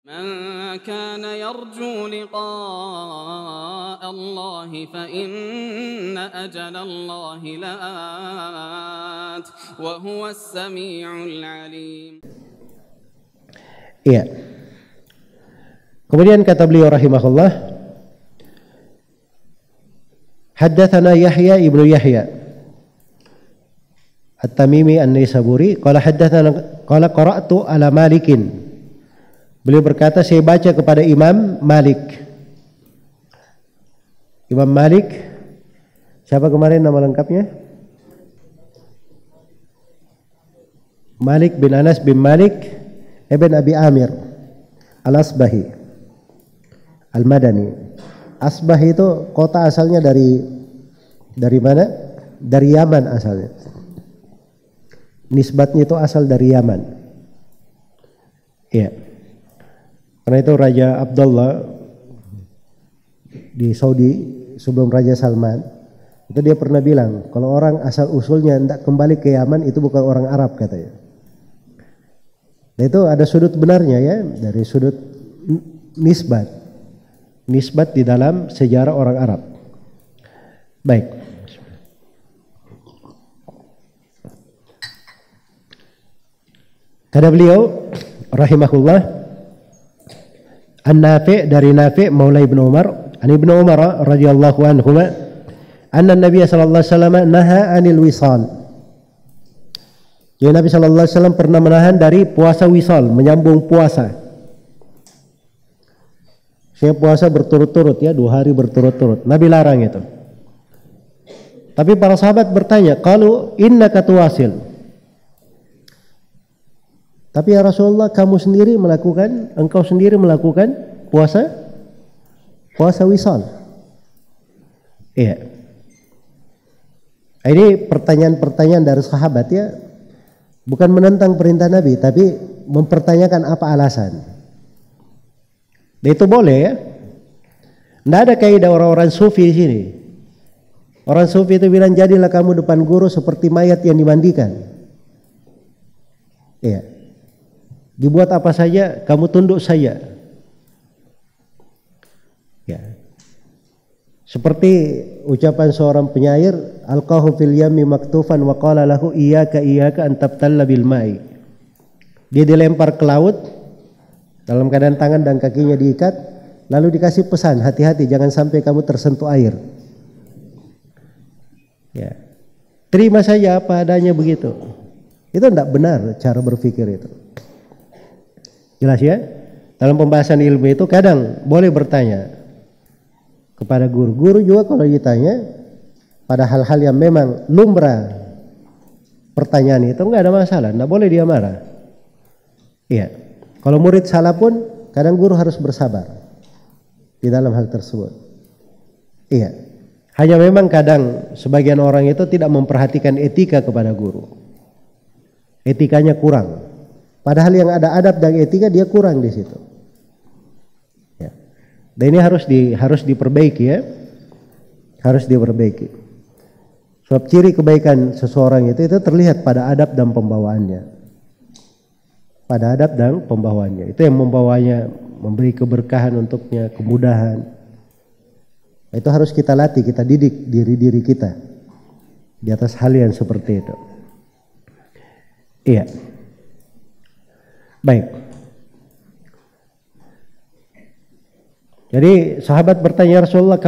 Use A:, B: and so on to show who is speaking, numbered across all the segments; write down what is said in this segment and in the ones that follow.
A: من كان يرجو لقاء الله فإن أجل الله لآت وهو السميع العليم.
B: Iya. Kemudian kata beliau rahimahullah, haddatsana Yahya ibnu Yahya At-Tamimi An-Naisaburi qala haddatsana qala qara'tu ala Malikin. Beliau berkata, saya baca kepada Imam Malik. Imam Malik, siapa kemarin nama lengkapnya? Malik bin Anas bin Malik ibn Abi Amir Al-Asbahi Al-Madani. Asbah itu kota asalnya dari mana? Dari Yaman asalnya. Nisbatnya itu asal dari Yaman. Iya. Karena itu Raja Abdullah di Saudi sebelum Raja Salman itu dia pernah bilang kalau orang asal usulnya tidak kembali ke Yaman itu bukan orang Arab katanya. Dan itu ada sudut benarnya ya, dari sudut nisbat di dalam sejarah orang Arab. Baik. Kata beliau rahimahullah, An-Nafi' dari Nafi' Maula Ibnu Umar, an Ibnu Umar radhiyallahu anhuma, anna Nabi sallallahu alaihi wasallam naha 'anil wisal. Jadi Nabi sallallahu alaihi wasallam pernah menahan dari puasa wisal, menyambung puasa. Saya puasa berturut-turut ya, 2 hari berturut-turut. Nabi larang itu. Tapi para sahabat bertanya, "Qalu innaka tuwasil." Tapi ya Rasulullah, engkau sendiri melakukan puasa wisal. Iya. Ini pertanyaan-pertanyaan dari sahabat ya, bukan menentang perintah Nabi, tapi mempertanyakan apa alasan. Dan itu boleh ya. Tidak ada kaidah orang-orang sufi di sini. Orang sufi itu bilang, jadilah kamu depan guru seperti mayat yang dimandikan. Iya. Dibuat apa saja, kamu tunduk saja. Ya. Seperti ucapan seorang penyair, alqahu fil yammi maktufan wa qala lahu iyyaka an tabtalla bil ma'i. Dia dilempar ke laut dalam keadaan tangan dan kakinya diikat, lalu dikasih pesan, hati-hati jangan sampai kamu tersentuh air. Ya. Terima saja apa adanya begitu. Itu tidak benar cara berpikir itu. Jelas ya? Dalam pembahasan ilmu itu kadang boleh bertanya kepada guru. Guru juga kalau ditanya pada hal-hal yang memang lumrah pertanyaan itu enggak ada masalah, enggak boleh dia marah. Iya. Kalau murid salah pun kadang guru harus bersabar di dalam hal tersebut. Iya. Hanya memang kadang sebagian orang itu tidak memperhatikan etika kepada guru. Etikanya kurang. Padahal yang ada adab dan etika dia kurang di situ. Ya. Dan ini harus diperbaiki ya. Harus diperbaiki. Sebab ciri kebaikan seseorang itu terlihat pada adab dan pembawaannya. Pada adab dan pembawaannya. Itu yang membawanya, memberi keberkahan untuknya, kemudahan. Itu harus kita latih, kita didik diri kita di atas hal yang seperti itu. Iya. Baik. Jadi sahabat bertanya, Rasulullah,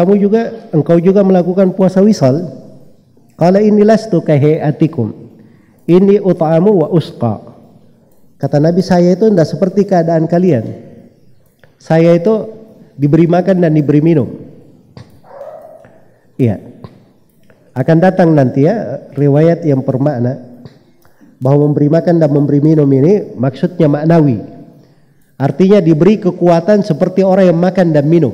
B: engkau juga melakukan puasa wisal? Qala inni lastu kahayatikum. Inni ut'amu wa usqa. Kata Nabi, saya itu tidak seperti keadaan kalian. Saya itu diberi makan dan diberi minum. Iya. Akan datang nanti ya riwayat yang bermakna bahwa memberi makan dan memberi minum ini maksudnya maknawi. Artinya diberi kekuatan seperti orang yang makan dan minum.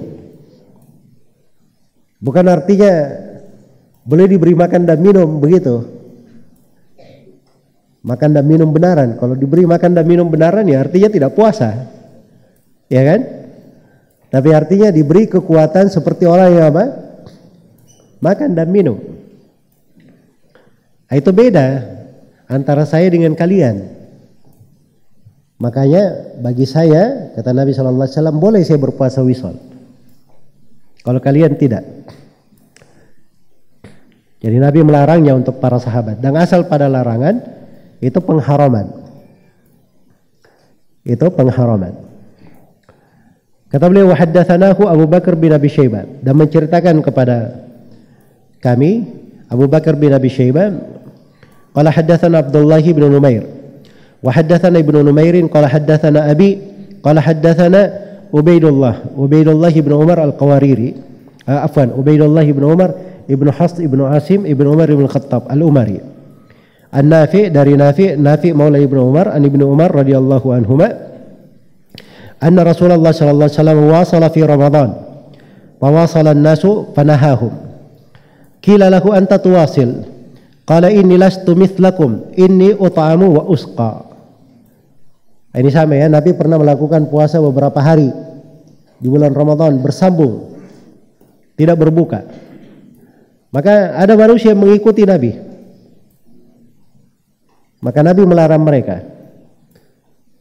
B: Bukan artinya boleh diberi makan dan minum begitu. Makan dan minum benaran. Kalau diberi makan dan minum benaran ya artinya tidak puasa. Ya kan? Tapi artinya diberi kekuatan seperti orang yang apa? Makan dan minum. Itu beda antara saya dengan kalian. Makanya bagi saya, kata Nabi SAW, boleh saya berpuasa wisal. Kalau kalian tidak. Jadi Nabi melarangnya untuk para sahabat. Dan asal pada larangan itu pengharaman. Itu pengharaman. Kata beliau, haddatsanahu Abu Bakar bin Abi Syaibah, dan menceritakan kepada kami Abu Bakar bin Abi Syaibah, qala haddatsana Abdullah bin Numair. وحدثنا ابن نمير قال حدثنا أبي قال حدثنا عبيد الله بن عمر القواريري عبيد الله بن عمر ابن حفص ابن عاصم ابن عمر بن الخطاب الأمري النافع dari نافع مولى ابن عمر عن ابن عمر رضي الله عنهما أن رسول الله صلى الله عليه وسلم واصل في رمضان فواصل الناس فنهاهم قيل له أنت تواصل قال إني لست مثلكم إني أطعم وأسقى. Ini sama ya, Nabi pernah melakukan puasa beberapa hari di bulan Ramadan bersambung, tidak berbuka. Maka ada manusia yang mengikuti Nabi. Maka Nabi melarang mereka.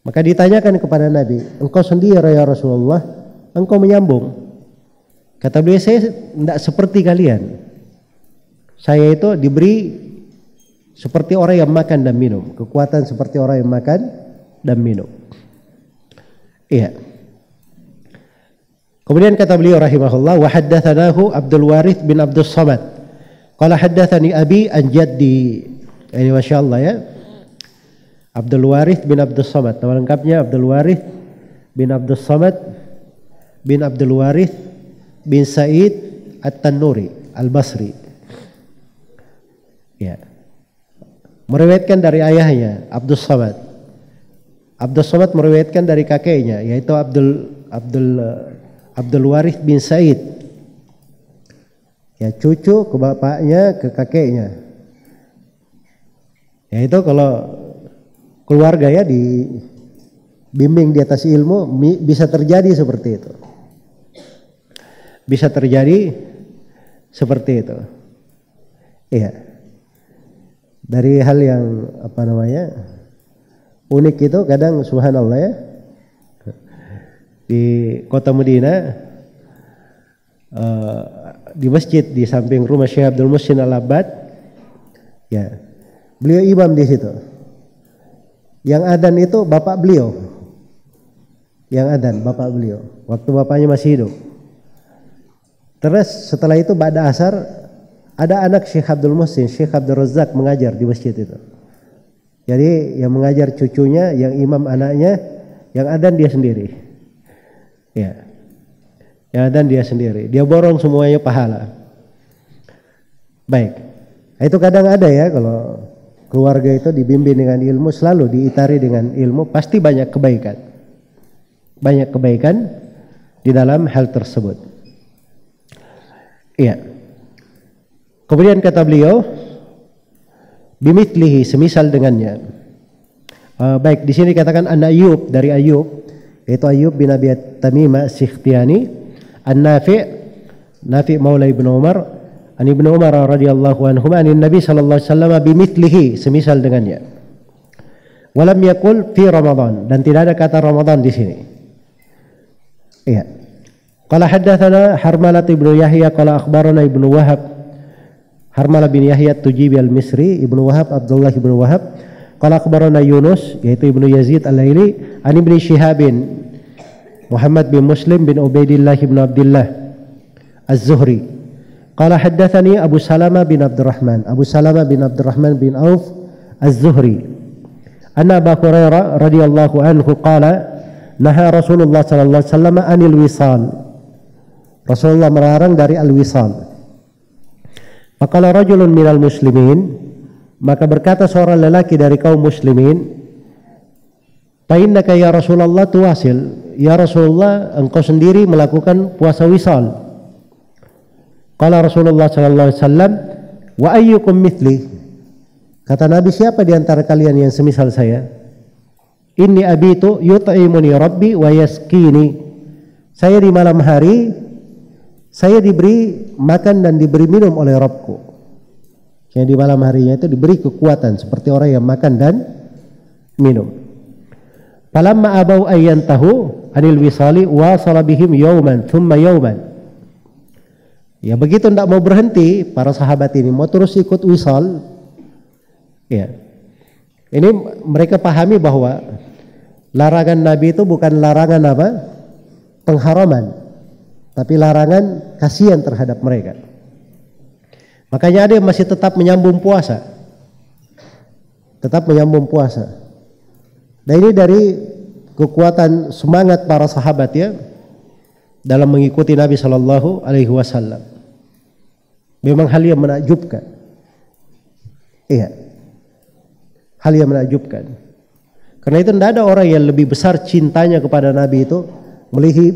B: Maka ditanyakan kepada Nabi, engkau sendiri ya Rasulullah, engkau menyambung. Kata beliau, saya tidak seperti kalian. Saya itu diberi seperti orang yang makan dan minum, kekuatan seperti orang yang makan dan minum. Iya. Kemudian kata beliau rahimahullah, wa haddatsanahu Abdul Warith bin Abdus Samad. Qala haddatsani abi an jaddi. Ini masyaallah ya. Abdul Warith bin Abdus Samad. Nama lengkapnya Abdul Warith bin Abdus Samad bin Abdul Warith bin Sa'id At-Tannuri Al-Basri. Ya. Meriwayatkan dari ayahnya Abdus Samad. Abdus Samad meriwayatkan dari kakeknya, yaitu Abdul Warith bin Sa'id. Ya, cucu ke bapaknya ke kakeknya. Yaitu kalau keluarga ya dibimbing di atas ilmu bisa terjadi seperti itu. Bisa terjadi seperti itu. Iya. Dari hal yang unik itu kadang subhanallah ya, di kota Madinah di masjid di samping rumah Syekh Abdul Muhsin Al-Abbad, ya beliau imam di situ. Yang adzan itu bapak beliau, waktu bapaknya masih hidup. Terus setelah itu ba'da asar ada anak Syekh Abdul Muhsin, Syekh Abdul Razak mengajar di masjid itu. Jadi yang mengajar cucunya, yang imam anaknya, yang adzan dia sendiri. Ya. Yang adzan dia sendiri. Dia borong semuanya pahala. Baik. Itu kadang ada ya, kalau keluarga itu dibimbing dengan ilmu, selalu diitari dengan ilmu, pasti banyak kebaikan. Banyak kebaikan di dalam hal tersebut. Iya. Kemudian kata beliau, bimithlihi, semisal dengannya. Baik, di sini katakan an Ayyub, dari Ayyub, yaitu Ayyub bin Abi Tamimah Sikhtiyani, Nafi' Maula Ibnu Umar, an Ibnu Umar radhiyallahu anhu, an Nabi sallallahu alaihi wasallam bimithlihi, semisal dengannya. Walam yaqul fi Ramadan, dan tidak ada kata Ramadan di sini. Iya. Qala haddatsana Harmalah ibnu Yahya qala akhbarana Ibnu Wahab, Harmalah bin Yahya Tujibi al-Misri, Ibnu Wahab Abdullah ibnu Wahab, qala akhbarana Yunus, yaitu Ibnu Yazid al-Laili, an Ibnu Syihabin Muhammad bin Muslim bin Ubaidillah bin Abdullah Az-Zuhri, qala haddatsani Abu Salama bin Abdurrahman bin Auf Az-Zuhri, anna Abu Hurairah radhiyallahu anhu qala naha Rasulullah sallallahu alaihi wasallam anil wisal. Rasulullah melarang dari al-wisal. Faqala rajulun minal muslimin, maka berkata seorang lelaki dari kaum muslimin, fa innaka ya Rasulullah tuwasil, ya Rasulullah engkau sendiri melakukan puasa wisal. Qala Rasulullah sallallahu alaihi wasallam, wa ayyukum mithli, kata Nabi, siapa di antara kalian yang semisal saya? Inni abitu yut'imuni rabbi wa yaskini, saya di malam hari saya diberi makan dan diberi minum oleh Rabbku. Yang di malam harinya itu diberi kekuatan seperti orang yang makan dan minum. Falamma abau ayyantahu anil wisali wasala bihim yauman thumma yauman. Ya begitu tidak mau berhenti para sahabat ini mau terus ikut wisal. Ya. Ini mereka pahami bahwa larangan Nabi itu bukan larangan apa? Pengharaman, tapi larangan kasihan terhadap mereka. Makanya ada yang masih tetap menyambung puasa. Tetap menyambung puasa. Dan ini dari kekuatan semangat para sahabat ya dalam mengikuti Nabi Shallallahu Alaihi Wasallam. Memang hal yang menakjubkan. Iya, hal yang menakjubkan. Karena itu tidak ada orang yang lebih besar cintanya kepada Nabi itu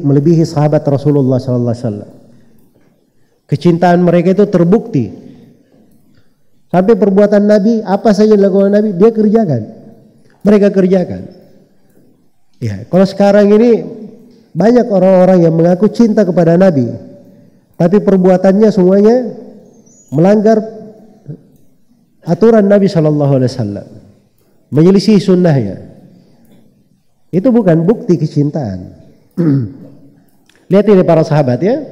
B: melebihi sahabat Rasulullah Sallallahu Alaihi Wasallam. Kecintaan mereka itu terbukti. Sampai perbuatan Nabi, apa saja yang dilakukan Nabi, dia kerjakan. Mereka kerjakan. Ya, kalau sekarang ini banyak orang-orang yang mengaku cinta kepada Nabi, tapi perbuatannya semuanya melanggar aturan Nabi Sallallahu Alaihi Wasallam, menyelisih sunnahnya. Itu bukan bukti kecintaan. Lihat ini para sahabat ya,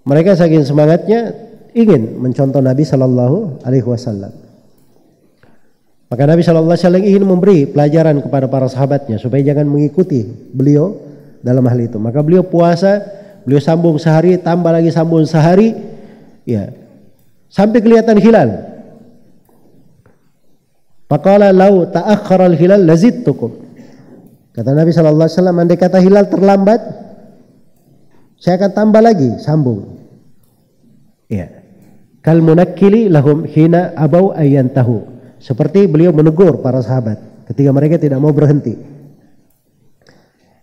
B: mereka saking semangatnya ingin mencontoh Nabi Sallallahu Alaihi Wasallam. Maka Nabi Sallallahu Alaihi Wasallam ingin memberi pelajaran kepada para sahabatnya supaya jangan mengikuti beliau dalam hal itu. Maka beliau puasa, beliau sambung sehari, tambah lagi sambung sehari, ya, sampai kelihatan hilal. Faqala lau ta'akhkhara al-hilal lazidtukum. Kata Nabi Sallallahu Alaihi Wasallam, andai kata hilal terlambat, saya akan tambah lagi sambung. Ya, kal munakkili lahum hina abau ayyantahu. Seperti beliau menegur para sahabat ketika mereka tidak mau berhenti.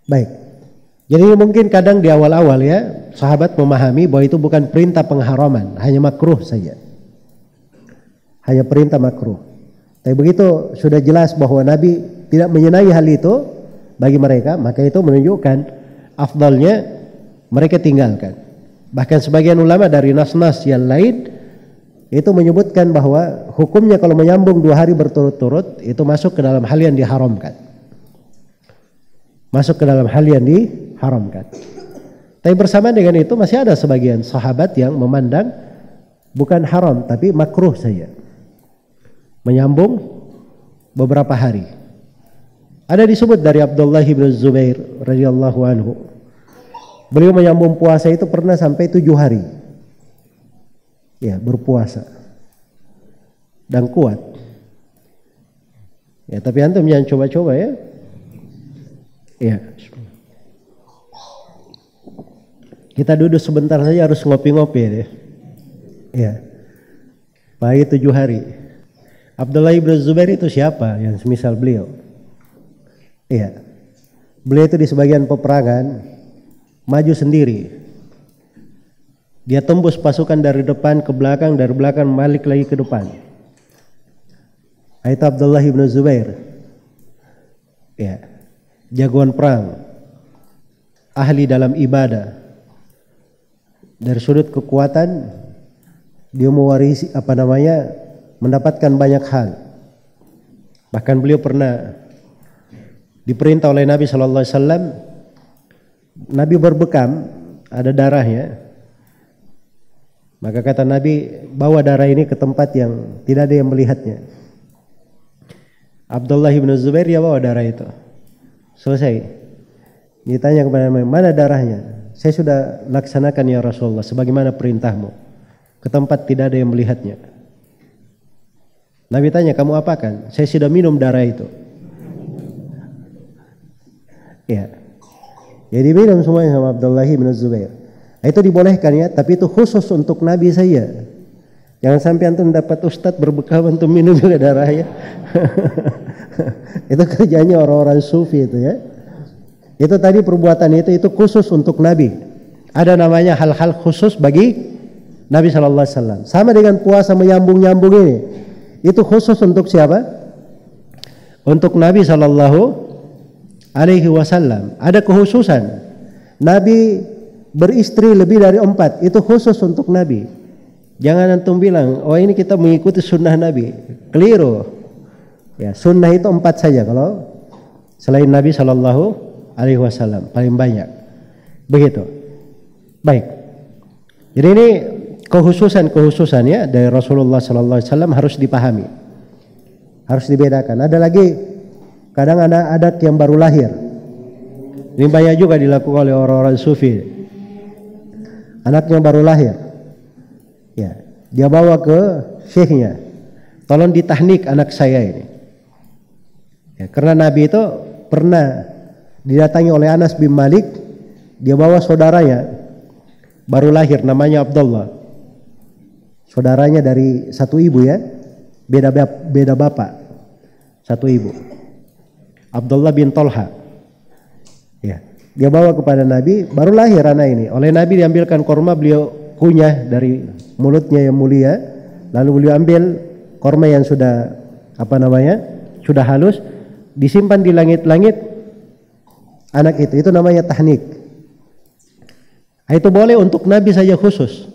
B: Baik. Jadi mungkin kadang di awal-awal ya sahabat memahami bahwa itu bukan perintah pengharaman, hanya makruh saja. Hanya perintah makruh. Tapi begitu sudah jelas bahwa Nabi tidak menyenangi hal itu bagi mereka, maka itu menunjukkan afdalnya mereka tinggalkan. Bahkan sebagian ulama dari nas-nas yang lain itu menyebutkan bahwa hukumnya kalau menyambung 2 hari berturut-turut itu masuk ke dalam hal yang diharamkan. Masuk ke dalam hal yang diharamkan. Tapi bersamaan dengan itu masih ada sebagian sahabat yang memandang bukan haram tapi makruh saja. Menyambung beberapa hari. Ada disebut dari Abdullah bin Zubair radhiyallahu anhu. Beliau menyambung puasa itu pernah sampai 7 hari. Ya, berpuasa. Dan kuat. Ya, tapi antum jangan coba-coba ya. Ya. Kita duduk sebentar saja harus ngopi-ngopi ya. Ya. Baik 7 hari. Abdullah bin Zubair itu siapa yang semisal beliau? Iya. Beliau itu di sebagian peperangan maju sendiri. Dia tembus pasukan dari depan ke belakang, dari belakang balik lagi ke depan. Itu Abdullah bin Zubair. Ya. Jagoan perang. Ahli dalam ibadah. Dari sudut kekuatan dia mewarisi mendapatkan banyak hal. Bahkan beliau pernah diperintah oleh Nabi Sallallahu Alaihi Wasallam, Nabi berbekam, ada darahnya. Maka kata Nabi, bawa darah ini ke tempat yang tidak ada yang melihatnya. Abdullah bin Zubair dia bawa darah itu. Selesai. Ditanya kepada Nabi, mana darahnya? Saya sudah laksanakan ya Rasulullah sebagaimana perintahmu. Ke tempat tidak ada yang melihatnya. Nabi tanya, kamu apakan? Saya sudah minum darah itu. Ya. Jadi minum semuanya sama Abdullah bin Zubair. Itu dibolehkan ya, tapi itu khusus untuk Nabi saja. Jangan sampai antum dapat ustadz berbekam untuk minum juga darahnya. Itu kerjanya orang-orang sufi itu ya. Itu tadi perbuatan itu khusus untuk Nabi. Ada namanya hal-hal khusus bagi Nabi Sallallahu Alaihi Wasallam. Sama dengan puasa menyambung-nyambung ini. Itu khusus untuk siapa? Untuk Nabi Sallallahu Alaihi Wasallam. Ada kekhususan. Nabi beristri lebih dari 4, itu khusus untuk Nabi. Jangan antum bilang, oh ini kita mengikuti sunnah Nabi. Keliru. Ya, sunnah itu 4 saja. Kalau selain Nabi Shallallahu Alaihi Wasallam, paling banyak. Begitu. Baik. Jadi ini kehususan-kehususannya dari Rasulullah Shallallahu Alaihi Wasallam harus dipahami, harus dibedakan. Ada lagi kadang ada adat yang baru lahir. Ini banyak juga dilakukan oleh orang-orang sufi. Anaknya baru lahir, ya, dia bawa ke syekhnya, tolong ditahnik anak saya ini. Ya, karena Nabi itu pernah didatangi oleh Anas bin Malik, dia bawa saudaranya baru lahir namanya Abdullah. Saudaranya dari satu ibu ya, beda bapak, satu ibu. Abdullah bin Tolha. Ya, dia bawa kepada Nabi, baru lahir anak ini. Oleh Nabi diambilkan korma, beliau kunyah dari mulutnya yang mulia, lalu beliau ambil korma yang sudah sudah halus, disimpan di langit-langit anak itu namanya tahnik. Itu boleh untuk Nabi saja khusus.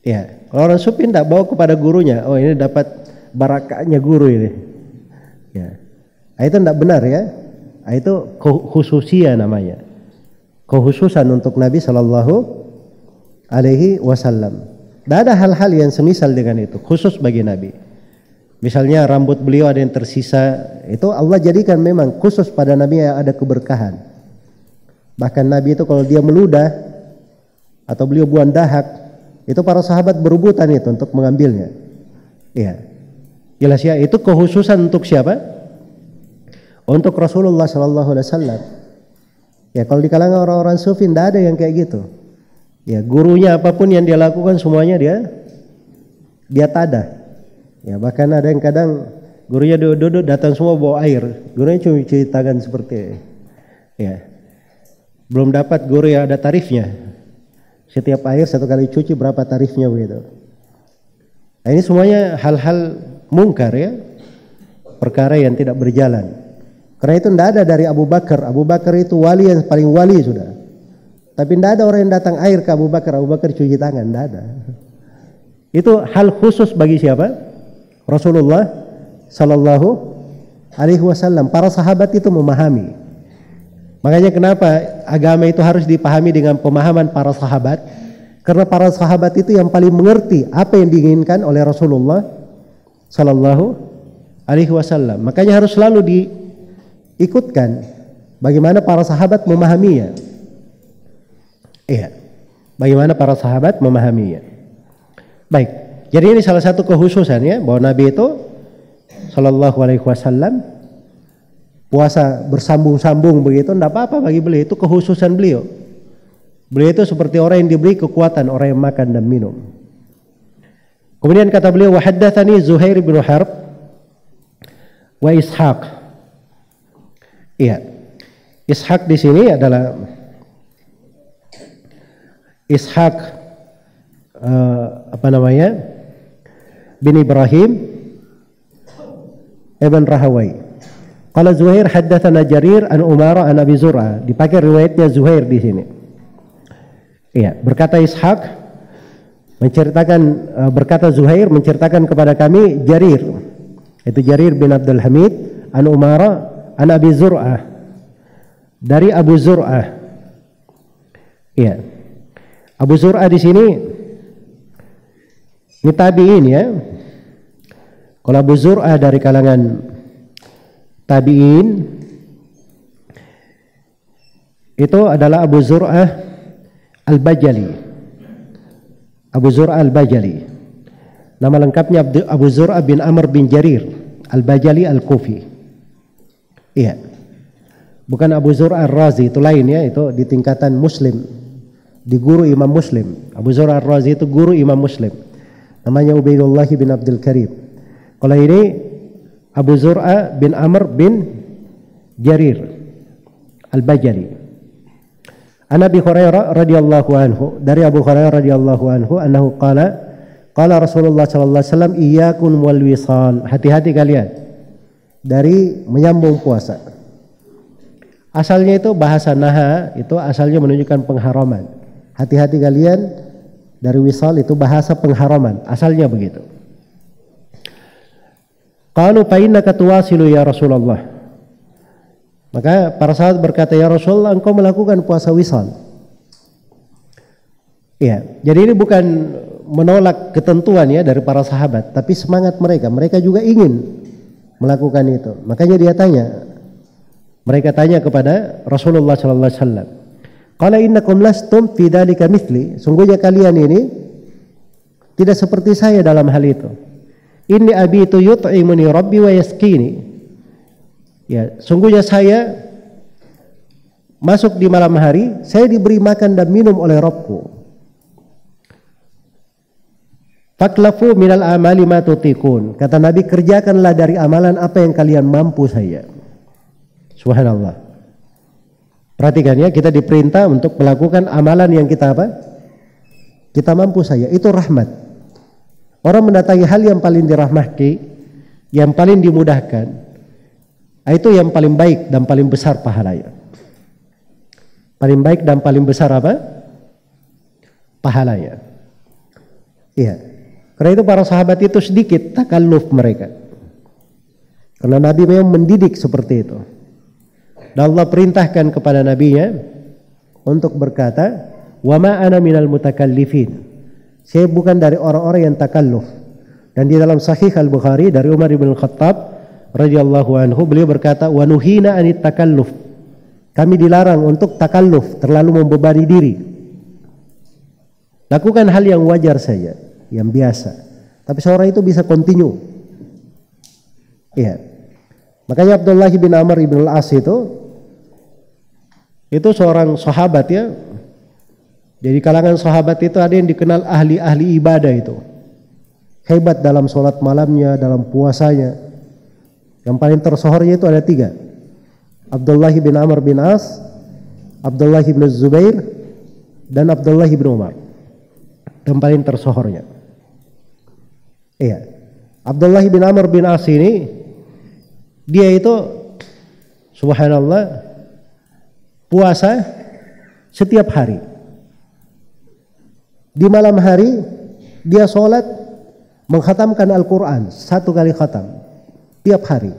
B: Ya, kalau orang sufi tidak bawa kepada gurunya. Oh, ini dapat barakahnya guru ini. Ya, itu tidak benar ya. Itu khususia namanya. Khususan untuk Nabi Shallallahu Alaihi Wasallam. Tidak ada hal-hal yang semisal dengan itu, khusus bagi Nabi. Misalnya rambut beliau ada yang tersisa, itu Allah jadikan memang khusus pada Nabi yang ada keberkahan. Bahkan Nabi itu kalau dia meludah atau beliau buang dahak, itu para sahabat berebutan itu untuk mengambilnya. Iya, jelas ya, itu kekhususan untuk siapa? Untuk Rasulullah Sallallahu Alaihi Wasallam. Ya, kalau di kalangan orang-orang sufi tidak ada yang kayak gitu. Ya, gurunya apapun yang dia lakukan semuanya dia tada. Ya, bahkan ada yang kadang gurunya duduk datang semua bawa air, gurunya cuma cuci tangan seperti ya. Belum dapat guru yang ada tarifnya. Setiap air satu kali cuci berapa tarifnya begitu. Nah, ini semuanya hal-hal mungkar ya, perkara yang tidak berjalan. Karena itu tidak ada dari Abu Bakar. Abu Bakar itu wali yang paling wali sudah. Tapi tidak ada orang yang datang air ke Abu Bakar. Abu Bakar cuci tangan, tidak ada. Itu hal khusus bagi siapa? Rasulullah Sallallahu Alaihi Wasallam. Para sahabat itu memahami. Makanya kenapa agama itu harus dipahami dengan pemahaman para sahabat? Karena para sahabat itu yang paling mengerti apa yang diinginkan oleh Rasulullah Sallallahu Alaihi Wasallam. Makanya harus selalu diikutkan bagaimana para sahabat memahaminya. Iya, bagaimana para sahabat memahaminya. Baik, jadi ini salah satu kekhususannya bahwa Nabi itu Sallallahu Alaihi Wasallam puasa bersambung-sambung begitu, tidak apa-apa bagi beliau, itu kekhususan beliau. Beliau itu seperti orang yang diberi kekuatan, orang yang makan dan minum. Kemudian kata beliau, wa haddatsani Zuhair bin Harb wa Ishaq. Iya, Ishaq di sini adalah Ishaq bin Ibrahim Ibn Rahawai. Kalau Zuhair haddatsana Jarir an Umara an Abi Zur'ah, dipakai riwayatnya Zuhair di sini. Iya, berkata Ishaq menceritakan, berkata Zuhair menceritakan kepada kami Jarir, itu Jarir bin Abdul Hamid an Umara an Abi Zur'ah, dari Abu Zur'ah. Iya, Abu Zur'ah di sini ini tabi'in ya. Kalau Abu Zur'ah dari kalangan tabi'in itu adalah Abu Zur'ah Al-Bajali. Abu Zur'ah Al-Bajali. Nama lengkapnya Abu Zur'ah bin Amr bin Jarir Al-Bajali Al-Kufi. Iya. Bukan Abu Zur'ah Ar-Razi, itu lain ya, itu di tingkatan Muslim, di guru Imam Muslim. Abu Zur'ah Ar-Razi itu guru Imam Muslim. Namanya Ubaidullah bin Abdul Karim. Kalau ini Abu Zur'ah bin Amr bin Jarir Al-Bajali. An Abi Hurairah radhiyallahu anhu, dari Abu Hurairah radhiyallahu anhu annahu qala Rasulullah sallallahu alaihi wasallam iyyakum wal wisal, hati-hati kalian dari menyambung puasa. Asalnya itu bahasa naha, itu asalnya menunjukkan pengharaman. Hati-hati kalian dari wisal, itu bahasa pengharaman, asalnya begitu. Qalu fa innaka tuwasilu ya Rasulullah. Maka para sahabat berkata, ya Rasulullah, engkau melakukan puasa wisal. Iya, jadi ini bukan menolak ketentuan ya dari para sahabat, tapi semangat mereka. Mereka juga ingin melakukan itu. Makanya dia tanya, mereka tanya kepada Rasulullah sallallahu alaihi wasallam, qala innakum lastum fi dzalika mithli, sungguhnya kalian ini tidak seperti saya dalam hal itu. Inni abitu yut'imuni rabbi wa yaskini. Ya, sungguhnya saya masuk di malam hari, saya diberi makan dan minum oleh Rabbku. Faklafu minal amali ma tutiqun. Kata Nabi, kerjakanlah dari amalan apa yang kalian mampu saja. Subhanallah. Perhatikan ya, kita diperintah untuk melakukan amalan yang kita apa? Kita mampu saja. Itu rahmat. Orang mendatangi hal yang paling dirahmati, yang paling dimudahkan, itu yang paling baik dan paling besar pahalanya. Paling baik dan paling besar apa? Pahalanya. Iya. Karena itu para sahabat itu sedikit takalluf mereka. Karena Nabi memang mendidik seperti itu. Dan Allah perintahkan kepada nabinya untuk berkata, "Wa ma ana minal mutakallifin." Saya bukan dari orang-orang yang takalluf. Dan di dalam Sahih Al-Bukhari dari Umar bin Khattab radhiyallahu anhu, beliau berkata, "Wa nuhina anit takalluf." Kami dilarang untuk takalluf, terlalu membebani diri. Lakukan hal yang wajar saja, yang biasa. Tapi seorang itu bisa continue. Iya. Makanya Abdullah bin Amr bin Al-As itu seorang sahabat ya. Jadi kalangan sahabat itu ada yang dikenal ahli-ahli ibadah itu. Hebat dalam sholat malamnya, dalam puasanya. Yang paling tersohornya itu ada 3. Abdullah bin Amr bin As, Abdullah bin Zubair, dan Abdullah bin Umar. Yang paling tersohornya. Iya. Abdullah bin Amr bin As ini, dia itu subhanallah puasa setiap hari. Di malam hari dia sholat mengkhatamkan Al-Quran 1 kali khatam. Tiap hari.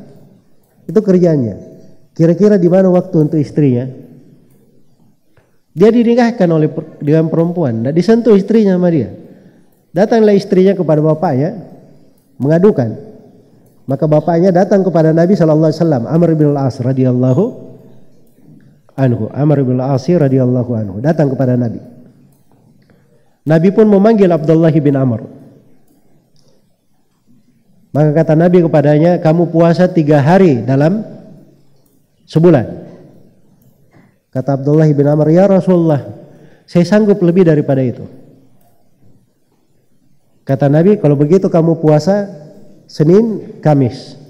B: Itu kerjanya. Kira-kira di mana waktu untuk istrinya? Dia dinikahkan dengan perempuan, tidak disentuh istrinya sama dia. Datanglah istrinya kepada bapaknya mengadukan. Maka bapaknya datang kepada Nabi sallallahu alaihi wasallam, Amr bin Al-As radhiyallahu anhu. Amr bin Al-As radhiyallahu anhu datang kepada Nabi. Nabi pun memanggil Abdullah bin Amr. Maka kata Nabi kepadanya, kamu puasa 3 hari dalam sebulan. Kata Abdullah bin Amr, ya Rasulullah, saya sanggup lebih daripada itu. Kata Nabi, kalau begitu kamu puasa Senin, Kamis.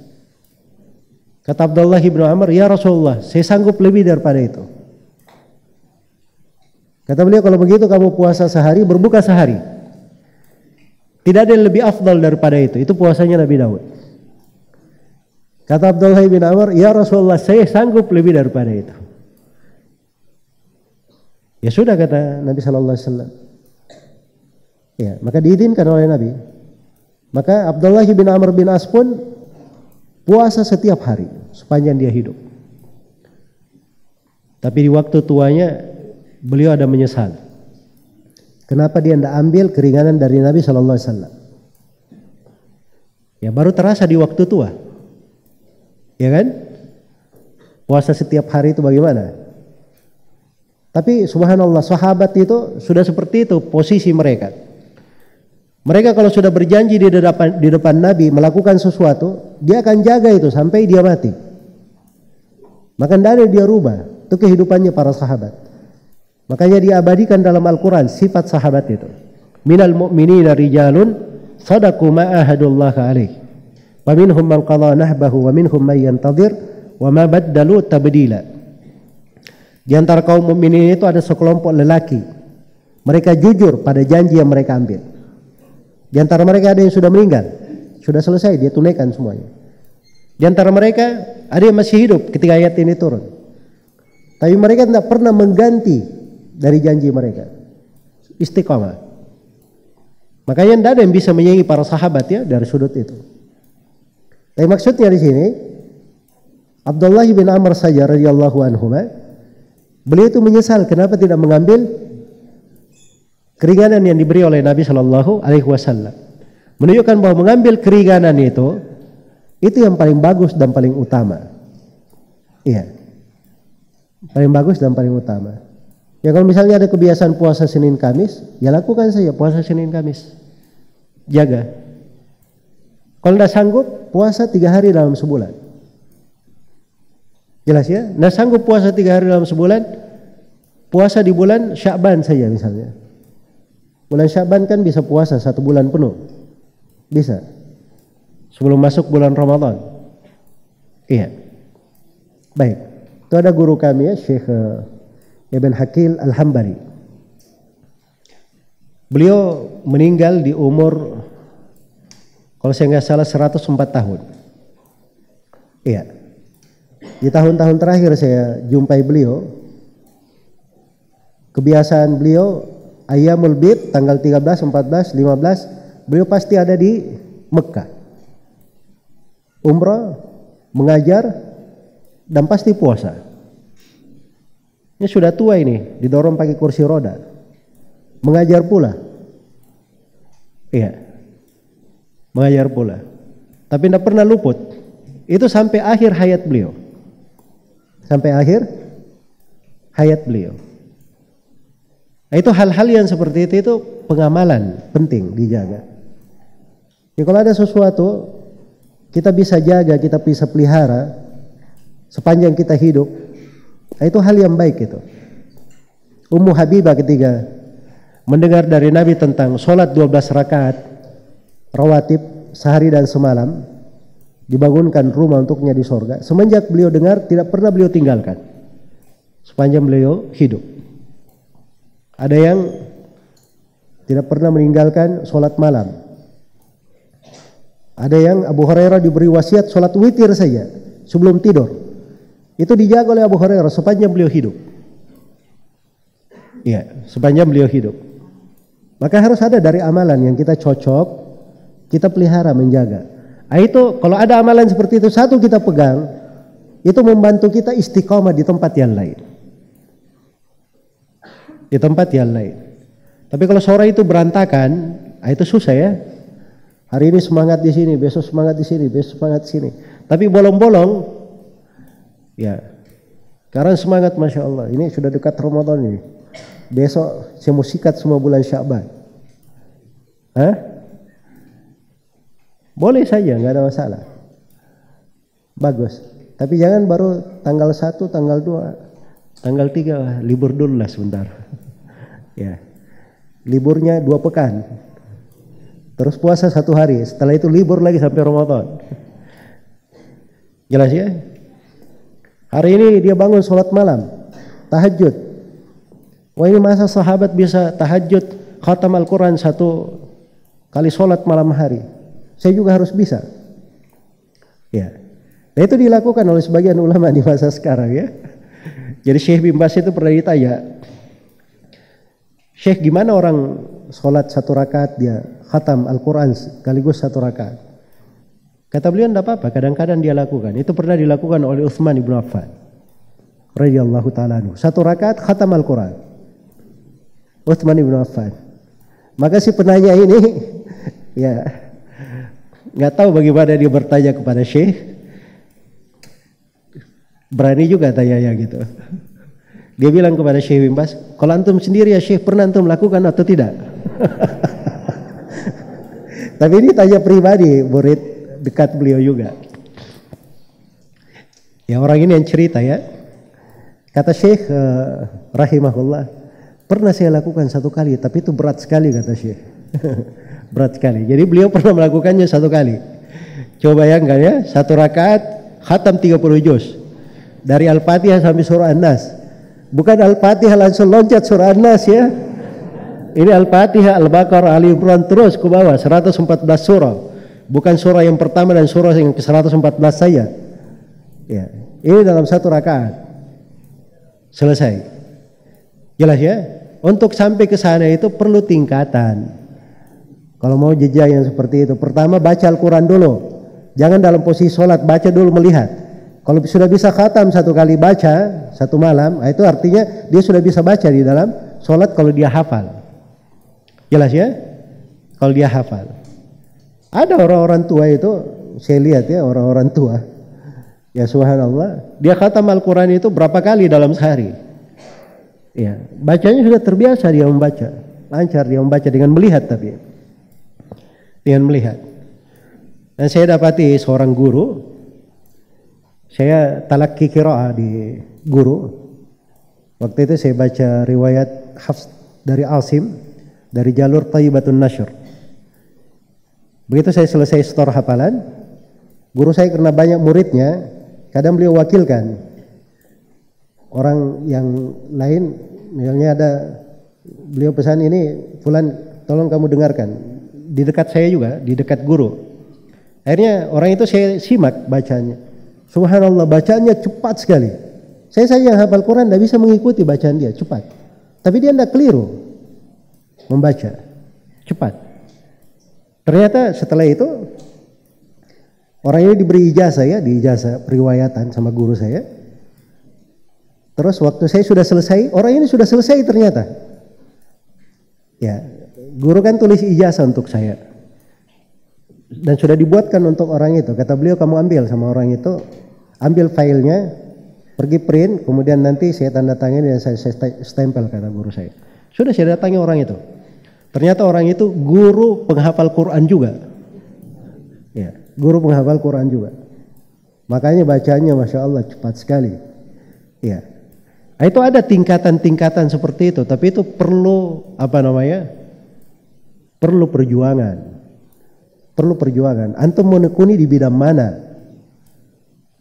B: Kata Abdullah bin Amr, ya Rasulullah, saya sanggup lebih daripada itu. Kata beliau, kalau begitu kamu puasa sehari, berbuka sehari. Tidak ada yang lebih afdal daripada itu. Itu puasanya Nabi Daud. Kata Abdullah bin Amr, ya Rasulullah, saya sanggup lebih daripada itu. Ya sudah, kata Nabi sallallahu alaihi wasallam. Ya, maka diizinkan oleh Nabi. Maka Abdullah bin Amr bin As pun puasa setiap hari sepanjang dia hidup. Tapi di waktu tuanya beliau ada menyesal. Kenapa dia tidak ambil keringanan dari Nabi sallallahu alaihi wasallam? Ya baru terasa di waktu tua. Ya kan? Puasa setiap hari itu bagaimana? Tapi subhanallah, sahabat itu sudah seperti itu posisi mereka. Mereka kalau sudah berjanji di depan Nabi melakukan sesuatu, dia akan jaga itu sampai dia mati. Maka tidak ada dia rubah. Itu kehidupannya para sahabat. Makanya diabadikan dalam Al-Quran sifat sahabat itu. Minal mu'minina rijalun sadaqu ma ahadullah alaih. Wa minhum man qadha nahbahu wa minhum man yantadhir wa ma baddalu tabdila. Di antara kaum mukminin itu ada sekelompok lelaki. Mereka jujur pada janji yang mereka ambil. Di antara mereka ada yang sudah meninggal, sudah selesai, dia tunaikan semuanya. Di antara mereka ada yang masih hidup ketika ayat ini turun. Tapi mereka tidak pernah mengganti dari janji mereka. Istiqamah. Makanya tidak ada yang bisa menyaingi para sahabat ya dari sudut itu. Tapi maksudnya di sini Abdullah bin Amr saja radhiyallahu anhu, beliau itu menyesal kenapa tidak mengambil keringanan yang diberi oleh Nabi Shallallahu Alaihi Wasallam. Menunjukkan bahwa mengambil keringanan itu yang paling bagus dan paling utama. Iya, paling bagus dan paling utama. Ya kalau misalnya ada kebiasaan puasa Senin Kamis, ya lakukan saja puasa Senin Kamis. Jaga. Kalau tidak sanggup, puasa 3 hari dalam sebulan. Jelas ya? Nah sanggup puasa 3 hari dalam sebulan, puasa di bulan Sya'ban saja misalnya. Bulan Sya'ban kan bisa puasa 1 bulan penuh. Bisa. Sebelum masuk bulan Ramadan. Iya. Baik. Itu ada guru kami ya, Syekh Ibn Hakil Al-Hambali. Beliau meninggal di umur, kalau saya nggak salah 104 tahun. Iya. Di tahun-tahun terakhir saya jumpai beliau, kebiasaan beliau Ayyamul Bid tanggal 13, 14, 15 beliau pasti ada di Mekah. Umrah, mengajar, dan pasti puasa. Ini sudah tua ini, didorong pakai kursi roda. Mengajar pula. Iya. Mengajar pula. Tapi tidak pernah luput. Itu sampai akhir hayat beliau. Sampai akhir hayat beliau. Nah, itu hal-hal yang seperti itu pengamalan penting dijaga. Ya, kalau ada sesuatu kita bisa jaga, kita bisa pelihara sepanjang kita hidup, nah, itu hal yang baik itu. Ummu Habibah ketika mendengar dari Nabi tentang sholat 12 rakaat rawatib sehari dan semalam, dibangunkan rumah untuknya di sorga. Semenjak beliau dengar, tidak pernah beliau tinggalkan sepanjang beliau hidup. Ada yang tidak pernah meninggalkan sholat malam. Ada yang Abu Hurairah diberi wasiat sholat witir saja sebelum tidur. Itu dijaga oleh Abu Hurairah sepanjang beliau hidup. Iya, sepanjang beliau hidup. Maka harus ada dari amalan yang kita cocok, kita pelihara, menjaga. Nah, itu kalau ada amalan seperti itu satu kita pegang, itu membantu kita istiqomah di tempat yang lain. Di tempat yang lain. Tapi kalau sore itu berantakan, nah itu susah ya. Hari ini semangat di sini, besok semangat di sini, besok semangat di sini. Tapi bolong-bolong, ya. Sekarang semangat, masya Allah. Ini sudah dekat Ramadan ini. Besok saya mau sikat semua bulan Sya'ban. Hah? Boleh saja, nggak ada masalah. Bagus. Tapi jangan baru tanggal 1, tanggal 2, tanggal 3 libur dulu lah sebentar. Ya. Liburnya 2 pekan. Terus puasa 1 hari. Setelah itu libur lagi sampai Ramadan. Jelas ya? Hari ini dia bangun sholat malam, tahajud. Wah, ini masa sahabat bisa tahajud khatam Al-Quran 1 kali sholat malam hari. Saya juga harus bisa. Ya. Nah, itu dilakukan oleh sebagian ulama di masa sekarang ya. Jadi Syekh bin Baz itu pernah ditanya, Syekh, gimana orang sholat 1 rakaat dia khatam Al-Quran sekaligus 1 rakaat? Kata beliau, tidak apa-apa, kadang-kadang dia lakukan. Itu pernah dilakukan oleh Utsman ibn Affan radhiyallahu ta'ala anhu. 1 rakaat khatam Al-Quran. Utsman ibn Affan. Maka si penanya ini ya nggak tahu bagaimana dia bertanya kepada Syekh. Berani juga tanya gitu. Dia bilang kepada Syekh bin Baz, kalau antum sendiri ya Syekh, pernah antum lakukan atau tidak? Tapi ini tanya pribadi, murid dekat beliau juga. Ya, orang ini yang cerita ya. Kata Syekh rahimahullah, pernah saya lakukan 1 kali, tapi itu berat sekali, kata Syekh. Berat sekali. Jadi beliau pernah melakukannya 1 kali. Coba bayangkan ya, 1 rakaat khatam 30 juz. Dari Al-Fatihah sampai surah An-Nas. Bukan Al-Fatihah langsung loncat surah An-Nas ya. Ini Al-Fatihah, Al-Baqarah, Ali Imran terus ke bawah 114 surah. Bukan surah yang pertama dan surah yang ke-114 saja. Ya, ini dalam 1 rakaat. Selesai. Jelas ya? Untuk sampai ke sana itu perlu tingkatan. Kalau mau jejak yang seperti itu, pertama baca Al-Quran dulu. Jangan dalam posisi sholat, baca dulu melihat. Kalau sudah bisa khatam satu kali baca satu malam, itu artinya dia sudah bisa baca di dalam sholat kalau dia hafal. Jelas ya? Kalau dia hafal. Ada orang-orang tua itu, saya lihat ya orang-orang tua, ya subhanallah, dia khatam Al-Quran itu berapa kali dalam sehari. Ya, bacanya sudah terbiasa dia membaca, lancar dia membaca dengan melihat tapi. Dengan melihat. Dan saya dapati seorang guru, saya talaki qiraah di guru. Waktu itu saya baca riwayat Hafs dari Asim dari jalur Thayyibatun Nashr. Begitu saya selesai setor hafalan, guru saya karena banyak muridnya, kadang beliau wakilkan orang yang lain, misalnya ada beliau pesan ini, fulan tolong kamu dengarkan. Di dekat saya juga, di dekat guru. Akhirnya orang itu saya simak bacanya. Subhanallah, bacaannya cepat sekali. Saya yang hafal Quran tidak bisa mengikuti bacaan dia, cepat. Tapi dia tidak keliru membaca, cepat. Ternyata setelah itu orang ini diberi ijazah ya, di ijazah periwayatan sama guru saya. Terus waktu saya sudah selesai, orang ini sudah selesai ternyata. Ya, guru kan tulis ijazah untuk saya. Dan sudah dibuatkan untuk orang itu. Kata beliau, kamu ambil sama orang itu, ambil filenya, pergi print, kemudian nanti saya tanda tangan dan saya stempel, kata guru saya. Sudah saya datangi orang itu. Ternyata orang itu guru penghafal Quran juga. Ya, guru penghafal Quran juga. Makanya bacanya Masya Allah cepat sekali. Ya. Itu ada tingkatan-tingkatan seperti itu, tapi itu perlu perlu perjuangan. Perlu perjuangan. Antum mau menekuni di bidang mana?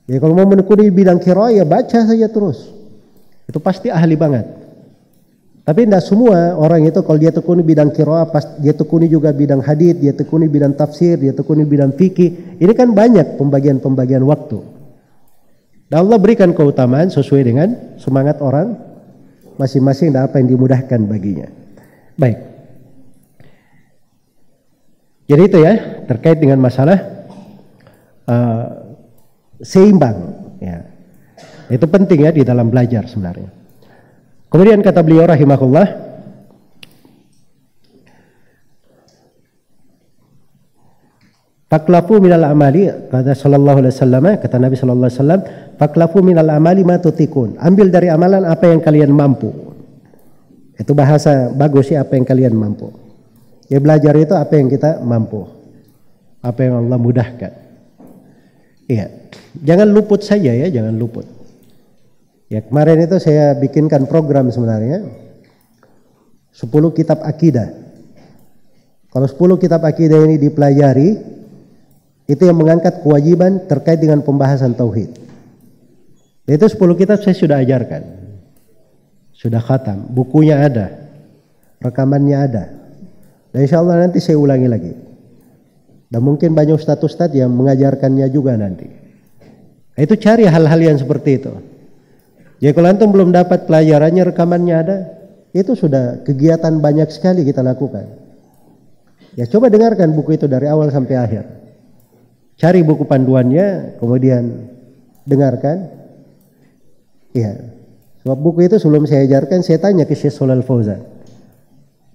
B: Ya kalau mau menekuni di bidang qiraah ya baca saja terus. Itu pasti ahli banget. Tapi tidak semua orang itu kalau dia tekuni bidang qiraah, dia tekuni juga bidang hadits, dia tekuni bidang tafsir, dia tekuni bidang fikih. Ini kan banyak pembagian-pembagian waktu. Dan Allah berikan keutamaan sesuai dengan semangat orang masing-masing dan apa yang dimudahkan baginya. Baik. Jadi itu ya terkait dengan masalah seimbang. Ya. Itu penting ya di dalam belajar sebenarnya. Kemudian kata beliau rahimahullah, faklafu minal amali, kata sallallahu alaihi wasallam, kata Nabi sallallahu alaihi wasallam, faklafu minal amali ma tutikun. Ambil dari amalan apa yang kalian mampu. Itu bahasa bagus ya, apa yang kalian mampu. Ya belajar itu apa yang kita mampu, apa yang Allah mudahkan. Iya, jangan luput saja ya, jangan luput. Ya kemarin itu saya bikinkan program sebenarnya 10 kitab akidah. Kalau 10 kitab akidah ini dipelajari, itu yang mengangkat kewajiban terkait dengan pembahasan tauhid. Itu 10 kitab saya sudah ajarkan, sudah khatam, bukunya ada, rekamannya ada. Dan insya Allah nanti saya ulangi lagi. Dan mungkin banyak ustadz-ustadz yang mengajarkannya juga nanti. Itu cari hal-hal yang seperti itu. Ya kalau antum belum dapat pelajarannya, rekamannya ada, itu sudah kegiatan banyak sekali kita lakukan. Ya coba dengarkan buku itu dari awal sampai akhir. Cari buku panduannya, kemudian dengarkan. Iya. Sebab buku itu sebelum saya ajarkan, saya tanya ke Syekh Shalal Fauzan.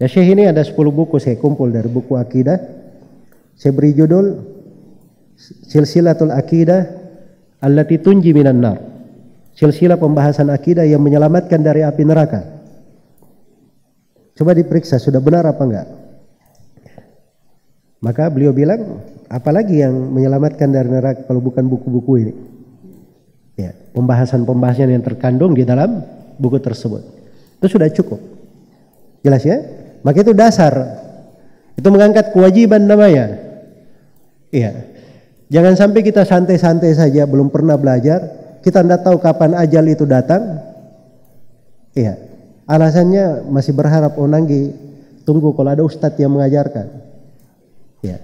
B: Ya Syekh, ini ada 10 buku saya kumpul dari buku akidah. Saya beri judul Silsilatul Akidah Allati Tunji Minan Nar. Silsilah pembahasan akidah yang menyelamatkan dari api neraka. Coba diperiksa sudah benar apa enggak. Maka beliau bilang, apalagi yang menyelamatkan dari neraka kalau bukan buku-buku ini. Ya, pembahasan-pembahasan yang terkandung di dalam buku tersebut. Itu sudah cukup. Jelas ya? Maka itu dasar. Itu mengangkat kewajiban namanya. Iya. Jangan sampai kita santai-santai saja, belum pernah belajar, kita tidak tahu kapan ajal itu datang. Iya. Alasannya masih berharap nanggi, tunggu kalau ada ustadz yang mengajarkan. Iya.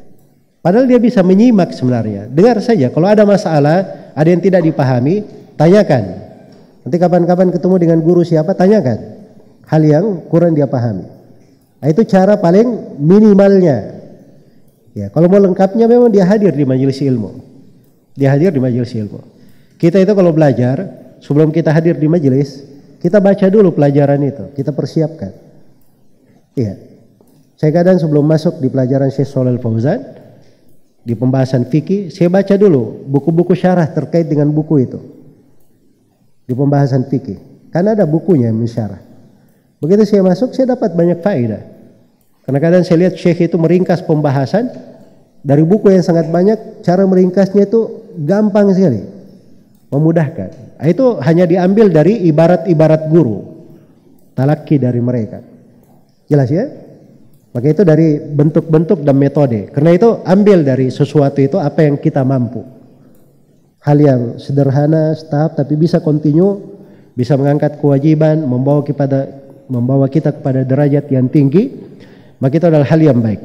B: Padahal dia bisa menyimak sebenarnya. Dengar saja, kalau ada masalah, ada yang tidak dipahami, tanyakan. Nanti kapan-kapan ketemu dengan guru siapa, tanyakan hal yang kurang dia pahami. Nah, itu cara paling minimalnya. Ya, kalau mau lengkapnya memang dia hadir di majelis ilmu. Dia hadir di majelis ilmu. Kita itu kalau belajar, sebelum kita hadir di majelis, kita baca dulu pelajaran itu, kita persiapkan. Iya. Saya kadang sebelum masuk di pelajaran Syekh Shalal Fauzan, di pembahasan fikih, saya baca dulu buku-buku syarah terkait dengan buku itu. Di pembahasan fikih. Karena ada bukunya yang mensyarah. Begitu saya masuk, saya dapat banyak faedah. Karena kadang saya lihat Syekh itu meringkas pembahasan dari buku yang sangat banyak, cara meringkasnya itu gampang sekali, memudahkan. Itu hanya diambil dari ibarat-ibarat guru, talaki dari mereka. Jelas ya? Maka itu dari bentuk-bentuk dan metode. Karena itu ambil dari sesuatu itu apa yang kita mampu. Hal yang sederhana, tahap, tapi bisa continue, bisa mengangkat kewajiban, membawa kita kepada derajat yang tinggi, maka itu adalah hal yang baik.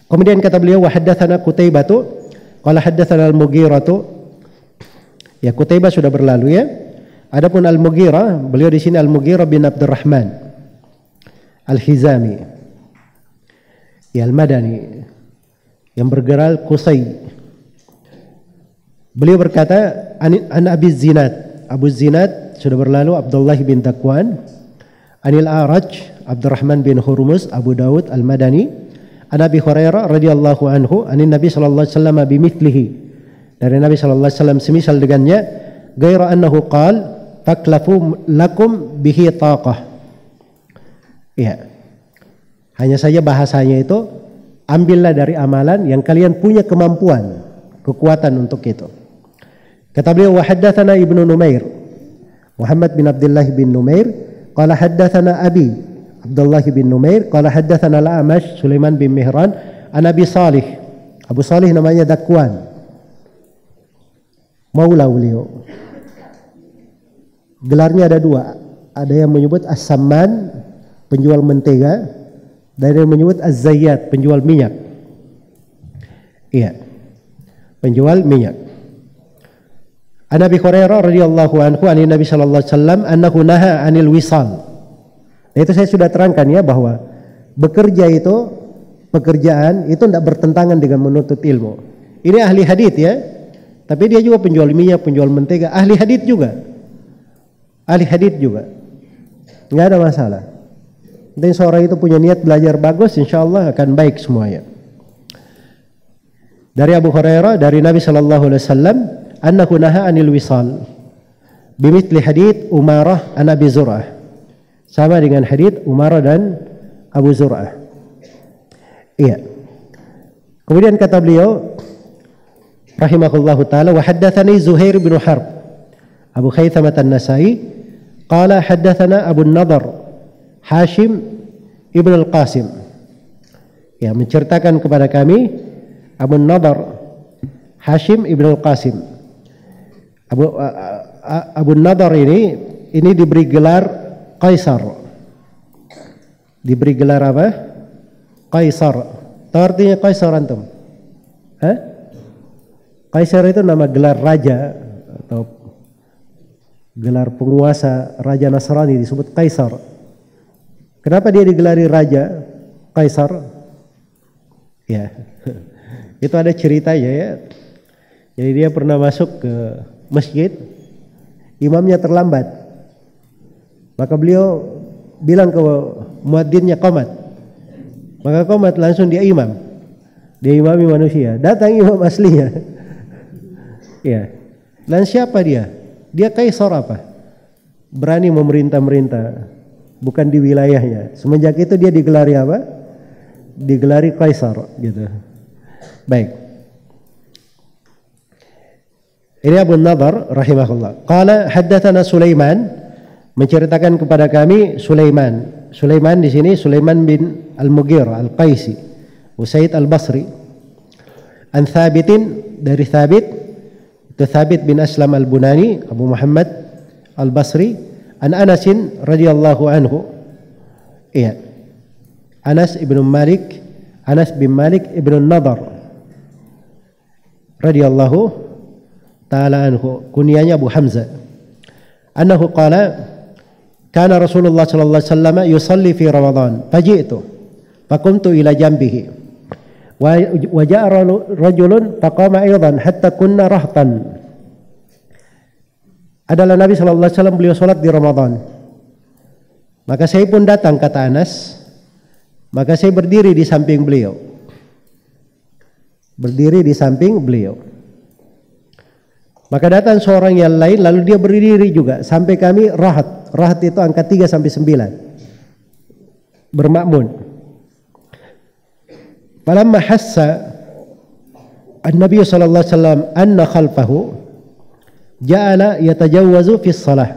B: Kemudian kata beliau, wa haddatsana Qutaibah, qala haddatsana Al-Mughirah. Ya, Qutaibah sudah berlalu ya. Adapun Al-Mughirah, beliau di sini Al-Mughirah bin Abdurrahman Al-Hizami, ya Al-Madani, yang bergerak Qusay. Beliau berkata, an Abi Zinad. Abu Zinad sudah berlalu, Abdullah bin Dakwan. Anil A'raj, Abdurrahman bin Hurmuz, Abu Dawud Al-Madani. An Abi Hurairah radhiyallahu anhu, anin Nabi sallallahu alaihi wasallam bimithlihi. Dari Nabi sallallahu alaihi wasallam semisal dengannya, ghaira annahu qala taklafu lakum bihi taqah. Ya. Hanya saja bahasanya itu, ambillah dari amalan yang kalian punya kemampuan, kekuatan untuk itu. Kata beliau, wa haddatsana Ibnu Numair, Muhammad bin Abdullah bin Numair, qala haddatsana Abi Abdullah bin Numair, qala haddatsana Al-A'mash Sulaiman bin Mihran, an Abi Salih. Abu Salih namanya Dakwan, maula beliau. Gelarnya ada dua, ada yang menyebut As-Samman, penjual mentega, dan yang menyebut Az-Zayyat, penjual minyak. Iya, penjual minyak. An Abi Hurairah radhiyallahu anhu, an Nabi sallallahu alaihi wasallam annahu naha 'anil wisal. Nah, itu saya sudah terangkan ya, bahwa bekerja itu, pekerjaan itu tidak bertentangan dengan menuntut ilmu. Ini ahli hadits ya, tapi dia juga penjual minyak, penjual mentega, ahli hadits juga. Ahli hadits juga. Nggak ada masalah. Dan seorang itu punya niat belajar bagus, insya Allah akan baik semuanya. Dari Abu Hurairah, dari Nabi sallallahu alaihi wasallam, annahu naha 'anil wisal bimithli hadits Umarah an Abi Zur'ah. Sama dengan hadits Umarah dan Abu Zur'ah. Iya. Kemudian kata beliau rahimahullahu taala, wa haddatsani Zuhair bin Harb Abu Khaythamah An-Nasai qala haddatsana Abu Nadhr Hashim ibn al-Qasim. Ya, menceritakan kepada kami Abu Nadhr Hashim ibn al-Qasim. Abu Nadhr ini diberi gelar Kaisar. Diberi gelar apa? Kaisar. Tahu artinya Kaisar antum? Kaisar itu nama gelar raja atau gelar penguasa, raja Nasrani disebut Kaisar. Kenapa dia digelari raja Kaisar? Ya, itu ada ceritanya ya. Jadi dia pernah masuk ke masjid, imamnya terlambat, maka beliau bilang ke muadzinnya qomat, maka qomat langsung dia imami manusia. Datang imam aslinya. Ya, dan siapa dia? Dia kaisar apa? Berani memerintah-merintah, bukan di wilayahnya. Semenjak itu dia digelari apa? Digelari kaisar, gitu. Baik. Ini Abu Nadhr rahimahullah. Qala haddatsana Sulaiman, menceritakan kepada kami Sulaiman. Sulaiman di sini Sulaiman bin Al-Mughirah Al-Qaisi, Usaid Al-Basri. An Thabitin, dari Thabit, itu Thabit bin Aslam Al-Bunani, Abu Muhammad Al-Basri. An Anasin radhiyallahu anhu. Iya. Anas bin Malik ibn Nadhr radhiyallahu ta'ala anhu, kunyanya Abu Hamzah. Annahu qala kana Rasulullah sallallahu alaihi wasallam yusalli fi Ramadan faji'tu faqumtu ila jambihi wa ja'a rajulun faqama aidan hatta kunna rahtan adalah Nabi sallallahu alaihi wasallam, beliau sholat di Ramadan. Maka saya pun datang, kata Anas, maka saya berdiri di samping beliau. Berdiri di samping beliau. Maka datang seorang yang lain, lalu dia berdiri juga sampai kami rahat. Rahat itu angka 3 sampai 9. Bermakmun. Falamma hassa an-nabiy sallallahu alaihi wasallam anna khalfahu ja'ala yatajawwazu fi shalah.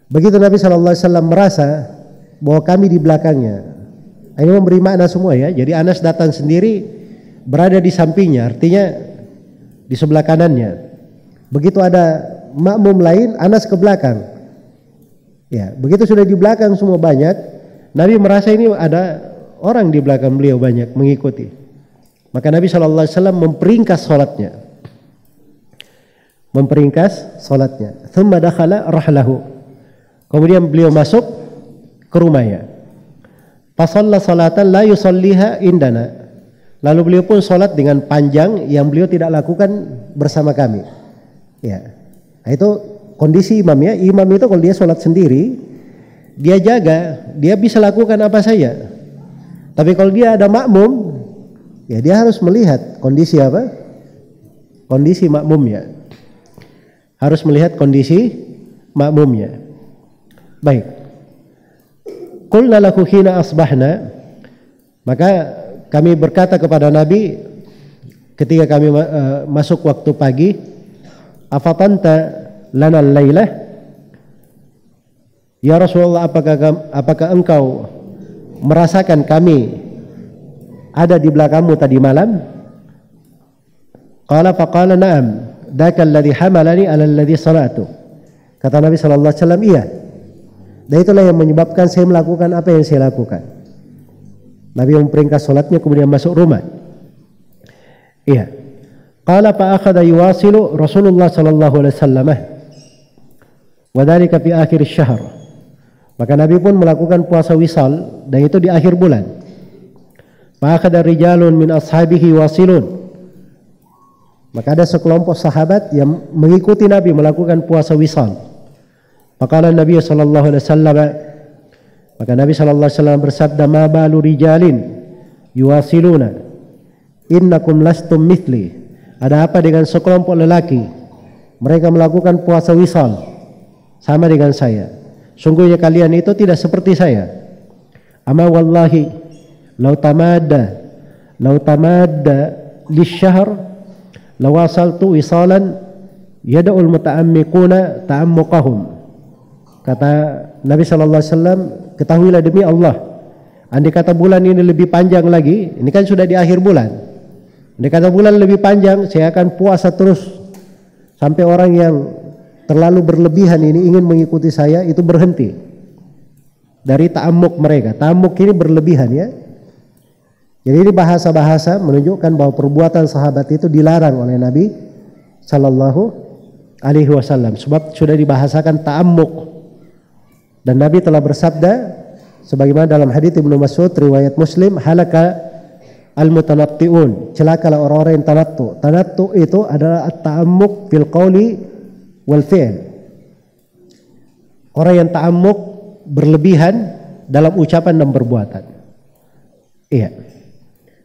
B: Begitu Nabi sallallahu alaihi wasallam merasa bahwa kami di belakangnya. Ini memberi makna semua ya. Jadi Anas datang sendiri, berada di sampingnya, artinya di sebelah kanannya. Begitu ada makmum lain, Anas ke belakang. Ya, begitu sudah di belakang semua banyak, Nabi merasa ini ada orang di belakang beliau banyak mengikuti. Maka Nabi sallallahu alaihi wasallam memperingkas salatnya. Memperingkas salatnya. Tsumma dakhala rahlahu. Kemudian beliau masuk ke rumahnya. Fasalla salatan la yusalliha indana. Lalu beliau pun salat dengan panjang yang beliau tidak lakukan bersama kami. Ya. Nah, itu kondisi imam ya. Imam itu kalau dia salat sendiri, dia jaga, dia bisa lakukan apa saja. Tapi kalau dia ada makmum, ya dia harus melihat kondisi apa? Kondisi makmumnya. Harus melihat kondisi makmumnya. Baik. Qulna lahu hina asbahna, maka kami berkata kepada Nabi ketika kami masuk waktu pagi, afatanta lana al-lailah, ya Rasulullah, apakah engkau merasakan kami ada di belakangmu tadi malam? Qala faqala na'am, dzaka alladhi hamalani ala alladhi salatu. Kata Nabi sallallahu alaihi wasallam, iya. Dan itulah yang menyebabkan saya melakukan apa yang saya lakukan. Nabi memperingkas salatnya kemudian masuk rumah. Iya. Qala fa akhadha yuwasilu Rasulullah sallallahu alaihi wasallam wa dzalika fi akhir asy-syahr. Maka Nabi pun melakukan puasa wisal dan itu di akhir bulan. Fa akhadha rijalun min ashabihi wasilun. Maka ada sekelompok sahabat yang mengikuti Nabi melakukan puasa wisal. Faqala Nabi sallallahu alaihi wasallam, maka Nabi sallallahu alaihi wasallam bersabda, ma balu rijalin yuwasiluna innakum lastum mithli. Ada apa dengan sekelompok lelaki, mereka melakukan puasa wisal sama dengan saya, sungguhnya kalian itu tidak seperti saya. Ama wallahi law tamadda lisyahr lawasaltu wisalan yada'ul muta'ammiquna ta'ammuqahum. Kata Nabi sallallahu alaihi wasallam, ketahuilah demi Allah, andai kata bulan ini lebih panjang lagi, ini kan sudah di akhir bulan. Andai kata bulan lebih panjang, saya akan puasa terus sampai orang yang terlalu berlebihan ini ingin mengikuti saya itu berhenti dari ta'ammuk mereka. Ta'ammuk ini berlebihan ya. Jadi ini bahasa-bahasa menunjukkan bahwa perbuatan sahabat itu dilarang oleh Nabi sallallahu alaihi wasallam sebab sudah dibahasakan ta'ammuk. Dan Nabi telah bersabda sebagaimana dalam hadits Ibnu Mas'ud riwayat Muslim, halaka al-mutanatti'un, celakalah orang-orang yang tanattu. Tanattu itu adalah at-ta'ammuk fil qawli wal fi'l. Orang yang ta'ammuk berlebihan dalam ucapan dan perbuatan. Iya.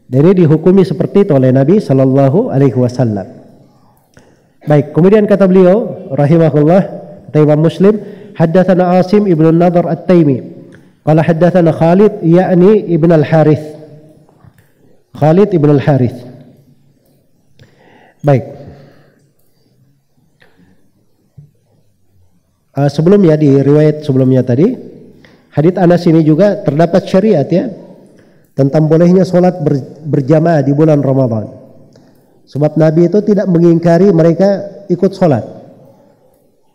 B: Dan ini dihukumi seperti itu oleh Nabi sallallahu alaihi wasallam. Baik, kemudian kata beliau rahimahullah, kata Imam Muslim, haddatsana Asim ibn Nadhr at-Taimi qala haddatsana Khalid yakni ibn al-Harith. Khalid ibn al-Harith. Baik. Sebelumnya di riwayat sebelumnya tadi, hadits Anas ini juga terdapat syariat ya tentang bolehnya sholat berjamaah di bulan Ramadan. Sebab Nabi itu tidak mengingkari mereka ikut sholat.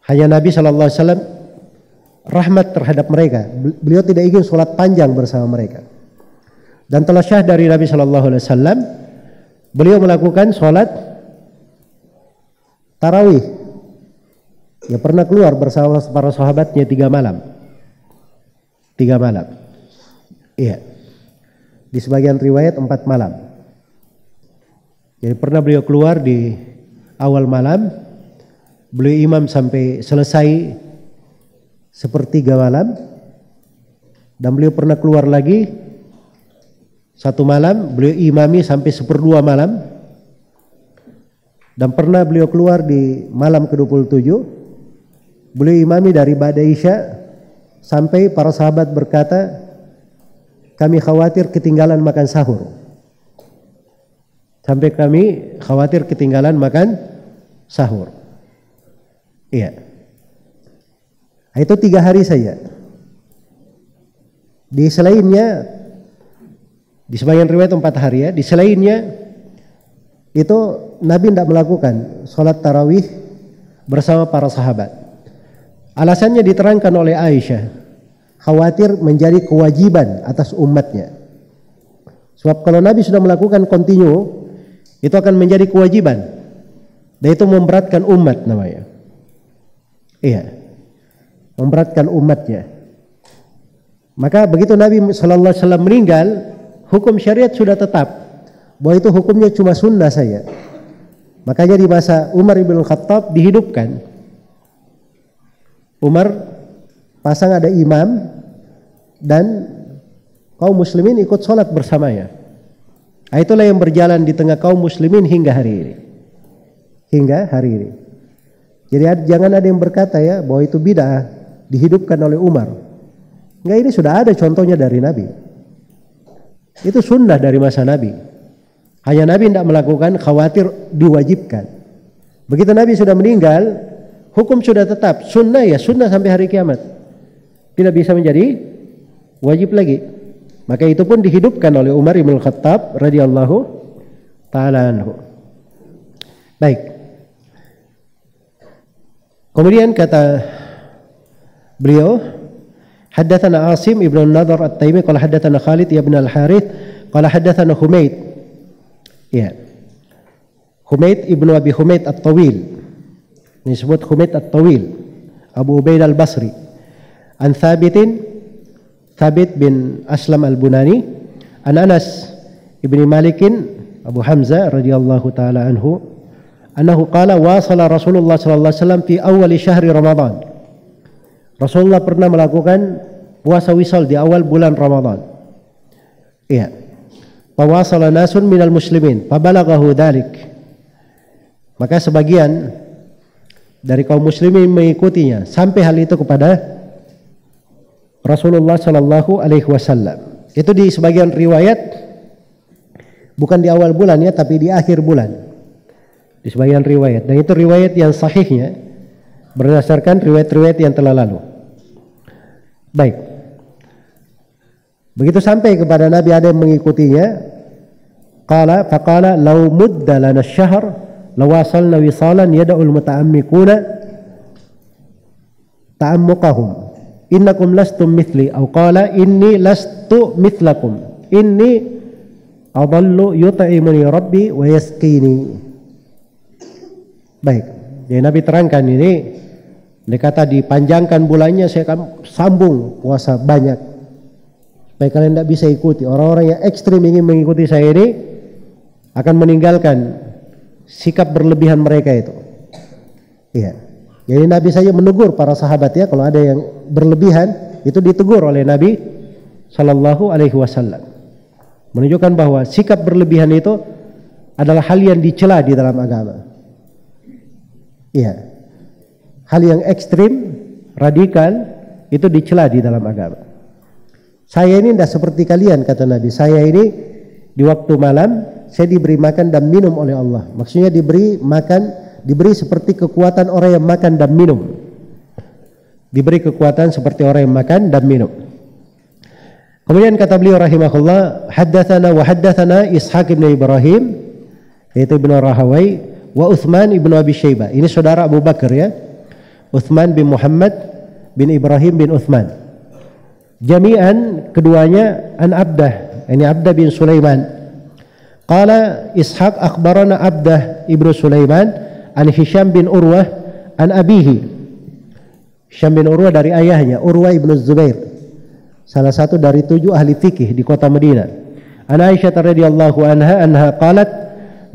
B: Hanya Nabi sallallahu alaihi wasallam rahmat terhadap mereka. Beliau tidak ingin sholat panjang bersama mereka. Dan telah syah dari Nabi sallallahu alaihi wasallam, beliau melakukan sholat tarawih. Ya pernah keluar bersama para sahabatnya 3 malam. 3 malam. Iya. Di sebagian riwayat 4 malam. Jadi pernah beliau keluar di awal malam beliau imam sampai selesai sepertiga malam, dan beliau pernah keluar lagi satu malam, beliau imami sampai seperdua malam, dan pernah beliau keluar di malam ke-27, beliau imami dari ba'da Isya sampai para sahabat berkata, kami khawatir ketinggalan makan sahur. Sampai kami khawatir ketinggalan makan sahur. Iya. Itu 3 hari saja. Di selainnya, di sebagian riwayat 4 hari ya. Di selainnya itu Nabi tidak melakukan sholat tarawih bersama para sahabat. Alasannya diterangkan oleh Aisyah, khawatir menjadi kewajiban atas umatnya. Sebab kalau Nabi sudah melakukan kontinu, itu akan menjadi kewajiban, dan itu memberatkan umat namanya. Iya, memberatkan umatnya. Maka begitu Nabi Sallallahu Alaihi Wasallam meninggal, hukum syariat sudah tetap bahwa itu hukumnya cuma sunnah saja. Makanya di masa Umar ibn Khattab dihidupkan. Umar pasang ada imam dan kaum muslimin ikut sholat bersamanya. Itulah yang berjalan di tengah kaum muslimin hingga hari ini. Hingga hari ini. Jadi jangan ada yang berkata ya bahwa itu bid'ah dihidupkan oleh Umar. Enggak, ini sudah ada contohnya dari Nabi. Itu sunnah dari masa Nabi. Hanya Nabi tidak melakukan, khawatir diwajibkan. Begitu Nabi sudah meninggal, hukum sudah tetap. Sunnah ya sunnah sampai hari kiamat. Tidak bisa menjadi wajib lagi. Maka itu pun dihidupkan oleh Umar ibn Khattab radhiyallahu ta'ala anhu. Baik. Kemudian kata beliau, haddatsana Asim ibn Nadhr at-Taimi qala haddatsana Khalid ibn al-Harith qala haddatsana Humaid. Ya. Humaid ibn Abi Humaid at-Tawil. Ini disebut Humaid at-Tawil. Abu Ubaid al-Basri. An Thabit bin Aslam al-Bunani an Anas ibn Malikin Abu Hamzah radhiyallahu taala anhu annahu qala wasala Rasulullah sallallahu alaihi wasallam fi awal syahri Ramadan. Rasulullah pernah melakukan puasa wisal di awal bulan Ramadan. Iya. Fawasala nasun minal muslimin fabalaghahu dzalik. Maka sebagian dari kaum muslimin mengikutinya sampai hal itu kepada Rasulullah Shallallahu Alaihi Wasallam. Itu di sebagian riwayat bukan di awal bulan ya, tapi di akhir bulan. Di sebagian riwayat, dan itu riwayat yang sahihnya berdasarkan riwayat-riwayat yang telah lalu. Baik. Begitu sampai kepada Nabi ada yang mengikutinya. Faqala law mudda lana asy-syahr lawasalna wisalan yad'ul muta'ammikuna ta'ammuqahum. Innakum lastum mithli aw qala inni lastu mithlakum inni adallu yut'imuni rabbi wa yasqini. Baik, jadi Nabi terangkan ini, dia kata dipanjangkan bulannya, saya akan sambung puasa banyak supaya kalian tidak bisa ikuti. Orang-orang yang ekstrim ingin mengikuti saya ini akan meninggalkan sikap berlebihan mereka itu. Iya. Jadi Nabi saja menegur para sahabat ya, kalau ada yang berlebihan itu ditegur oleh Nabi Shallallahu Alaihi Wasallam, menunjukkan bahwa sikap berlebihan itu adalah hal yang dicela di dalam agama. Iya, hal yang ekstrim, radikal itu dicela di dalam agama. Saya ini tidak seperti kalian, kata Nabi. Saya ini di waktu malam saya diberi makan dan minum oleh Allah. Maksudnya diberi makan, diberi seperti kekuatan orang yang makan dan minum. Diberi kekuatan seperti orang yang makan dan minum. Kemudian kata beliau rahimahullah, haddatsana wa haddatsana Ishaq bin Ibrahim, yaitu Ibnu Rahawai, wa Utsman ibnu Abi Syaibah. Ini saudara Abu Bakar ya. Utsman bin Muhammad bin Ibrahim bin Utsman. Jami'an keduanya an Abdah, ini Abdah bin Sulaiman. Qala Ishaq akhbarana Abdah ibnu Sulaiman an Hisham bin Urwah an abihi. Hisham bin Urwah dari ayahnya, Urwah ibnu Zubair, salah satu dari 7 ahli fikih di kota Madinah. An Aisyah radhiyallahu anha qalat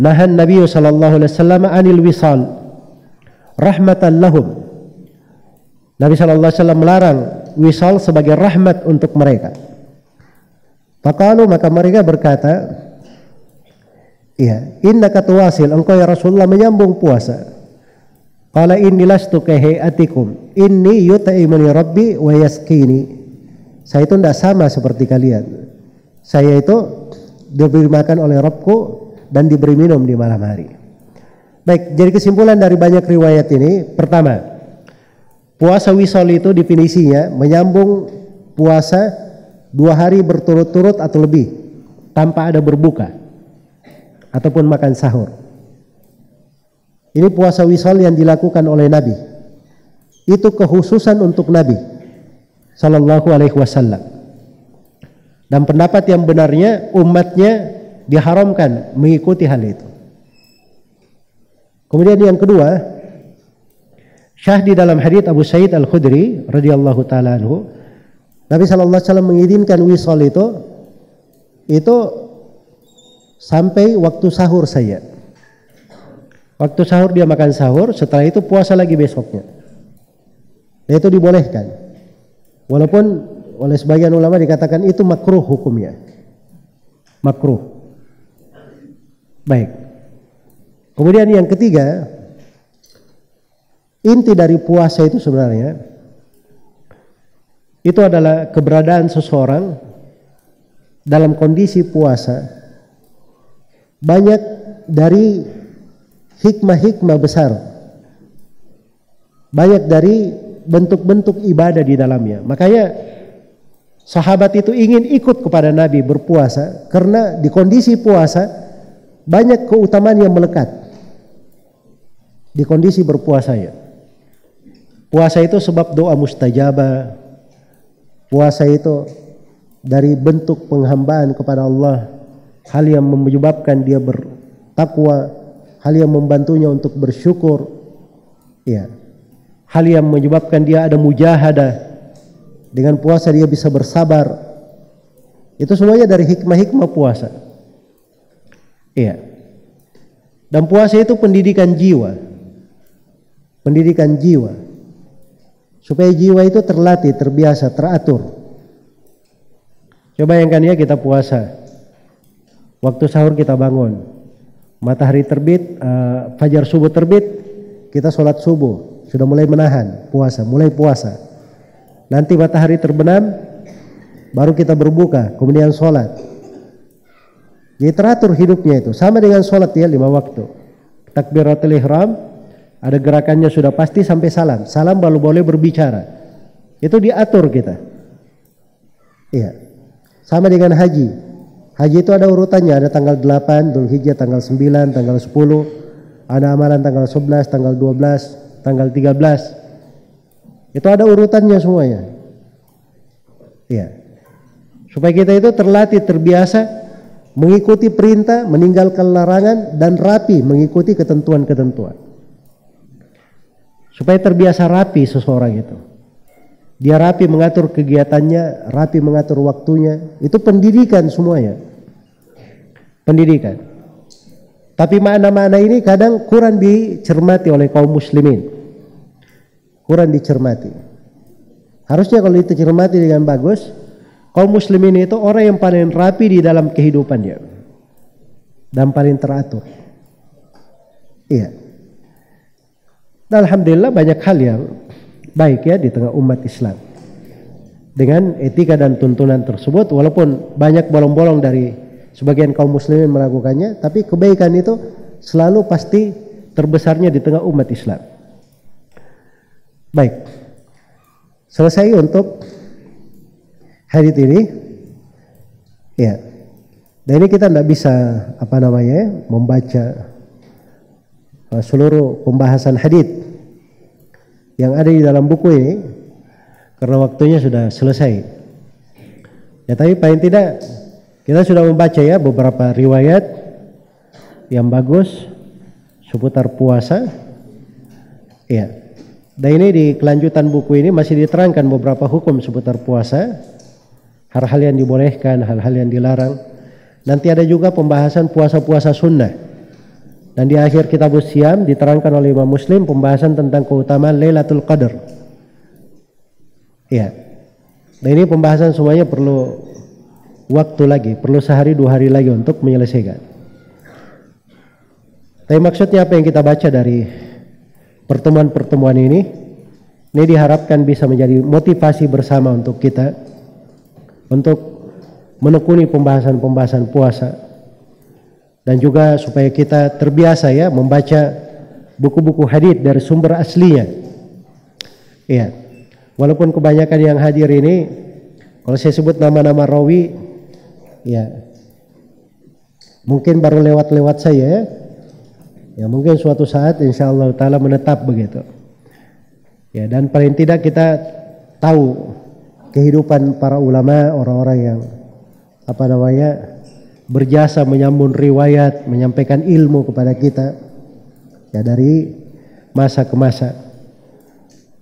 B: nahan Nabi sallallahu alaihi wasallam anil wisal rahmatan lahum. Nabi SAW melarang wisal sebagai rahmat untuk mereka. Faqalu, maka mereka berkata, iya, innaka tuwasil, engkau ya Rasulullah menyambung puasa. Qala inni lastu kahayatikum, inni yut'imuni rabbi wa yaskini. Saya itu tidak sama seperti kalian. Saya itu diberi makan oleh Rabbku dan diberi minum di malam hari. Baik, jadi kesimpulan dari banyak riwayat ini, pertama, puasa wisal itu definisinya menyambung puasa 2 hari berturut-turut atau lebih tanpa ada berbuka ataupun makan sahur. Ini puasa wisal yang dilakukan oleh Nabi. Itu kekhususan untuk Nabi Sallallahu Alaihi Wasallam. Dan pendapat yang benarnya umatnya diharamkan mengikuti hal itu. Kemudian yang kedua, syah di dalam hadits Abu Sa'id Al-Khudri radhiyallahu taala anhu, Nabi sallallahu alaihi wasallam mengizinkan wisal itu sampai waktu sahur saja. Waktu sahur dia makan sahur, setelah itu puasa lagi besoknya. Dan itu dibolehkan. Walaupun oleh sebagian ulama dikatakan itu makruh hukumnya. Makruh. Baik. Kemudian yang ketiga, inti dari puasa itu sebenarnya itu adalah keberadaan seseorang dalam kondisi puasa. Banyak dari hikmah-hikmah besar, banyak dari bentuk-bentuk ibadah di dalamnya. Makanya sahabat itu ingin ikut kepada Nabi berpuasa karena di kondisi puasa banyak keutamaan yang melekat di kondisi berpuasa ya. Puasa itu sebab doa mustajabah. Puasa itu dari bentuk penghambaan kepada Allah, hal yang menyebabkan dia bertakwa, hal yang membantunya untuk bersyukur, ya, hal yang menyebabkan dia ada mujahadah. Dengan puasa dia bisa bersabar. Itu semuanya dari hikmah-hikmah puasa. Iya. Dan puasa itu pendidikan jiwa. Pendidikan jiwa. Supaya jiwa itu terlatih, terbiasa, teratur. Coba bayangkan ya, kita puasa. Waktu sahur kita bangun. Matahari terbit, fajar subuh terbit, kita sholat subuh. Sudah mulai menahan puasa, mulai puasa. Nanti matahari terbenam, baru kita berbuka, kemudian sholat. Jadi teratur hidupnya itu. Sama dengan sholat ya, 5 waktu. Takbiratul ihram, ada gerakannya sudah pasti sampai salam. Salam baru boleh berbicara. Itu diatur kita. Iya. Sama dengan haji. Haji itu ada urutannya. Ada tanggal 8, Dzulhijjah, tanggal 9, tanggal 10. Ada amalan tanggal 11, tanggal 12, tanggal 13. Itu ada urutannya semuanya. Iya. Supaya kita itu terlatih, terbiasa mengikuti perintah, meninggalkan larangan, dan rapi mengikuti ketentuan-ketentuan. Supaya terbiasa rapi seseorang itu. Dia rapi mengatur kegiatannya, rapi mengatur waktunya. Itu pendidikan semuanya. Pendidikan. Tapi makna-makna ini kadang kurang dicermati oleh kaum muslimin. Kurang dicermati. Harusnya kalau dicermati dengan bagus, kaum muslimin itu orang yang paling rapi di dalam kehidupannya. Dan paling teratur. Iya. Dan alhamdulillah banyak hal yang baik ya di tengah umat Islam. Dengan etika dan tuntunan tersebut, walaupun banyak bolong-bolong dari sebagian kaum muslimin melakukannya, tapi kebaikan itu selalu pasti terbesarnya di tengah umat Islam. Baik. Selesai untuk hadits ini. Ya. Dan ini kita tidak bisa membaca seluruh pembahasan hadits yang ada di dalam buku ini karena waktunya sudah selesai. Ya, tapi paling tidak kita sudah membaca ya beberapa riwayat yang bagus seputar puasa. Ya. Dan ini di kelanjutan buku ini masih diterangkan beberapa hukum seputar puasa, hal-hal yang dibolehkan, hal-hal yang dilarang. Nanti ada juga pembahasan puasa-puasa sunnah. Dan di akhir kitab Siyam diterangkan oleh Imam Muslim pembahasan tentang keutamaan Lailatul Qadar. Ya. Nah ini pembahasan semuanya perlu waktu lagi, perlu sehari 2 hari lagi untuk menyelesaikan. Tapi maksudnya apa yang kita baca dari pertemuan-pertemuan ini diharapkan bisa menjadi motivasi bersama untuk kita untuk menekuni pembahasan-pembahasan puasa. Dan juga supaya kita terbiasa ya membaca buku-buku hadits dari sumber aslinya. Iya. Walaupun kebanyakan yang hadir ini kalau saya sebut nama-nama rawi ya mungkin baru lewat-lewat saya ya. Ya mungkin suatu saat insyaallah taala menetap begitu. Ya dan paling tidak kita tahu kehidupan para ulama, orang-orang yang berjasa menyambung riwayat, menyampaikan ilmu kepada kita ya dari masa ke masa.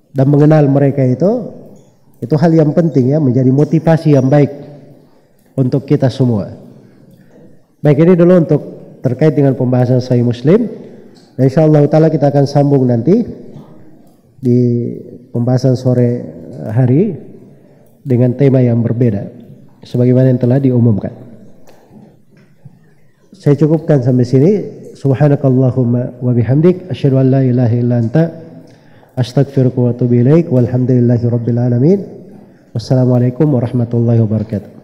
B: Dan mengenal mereka itu hal yang penting ya, menjadi motivasi yang baik untuk kita semua. Baik, ini dulu untuk terkait dengan pembahasan Sahih Muslim. Dan insyaallah taala kita akan sambung nanti di pembahasan sore hari dengan tema yang berbeda sebagaimana yang telah diumumkan. Saya cukupkan sampai sini. Subhanakallahumma wa bihamdik asyhadu an la ilaha illa anta astaghfiruka wa atubu ilaik walhamdulillahi rabbil alamin. Wassalamualaikum warahmatullahi wabarakatuh.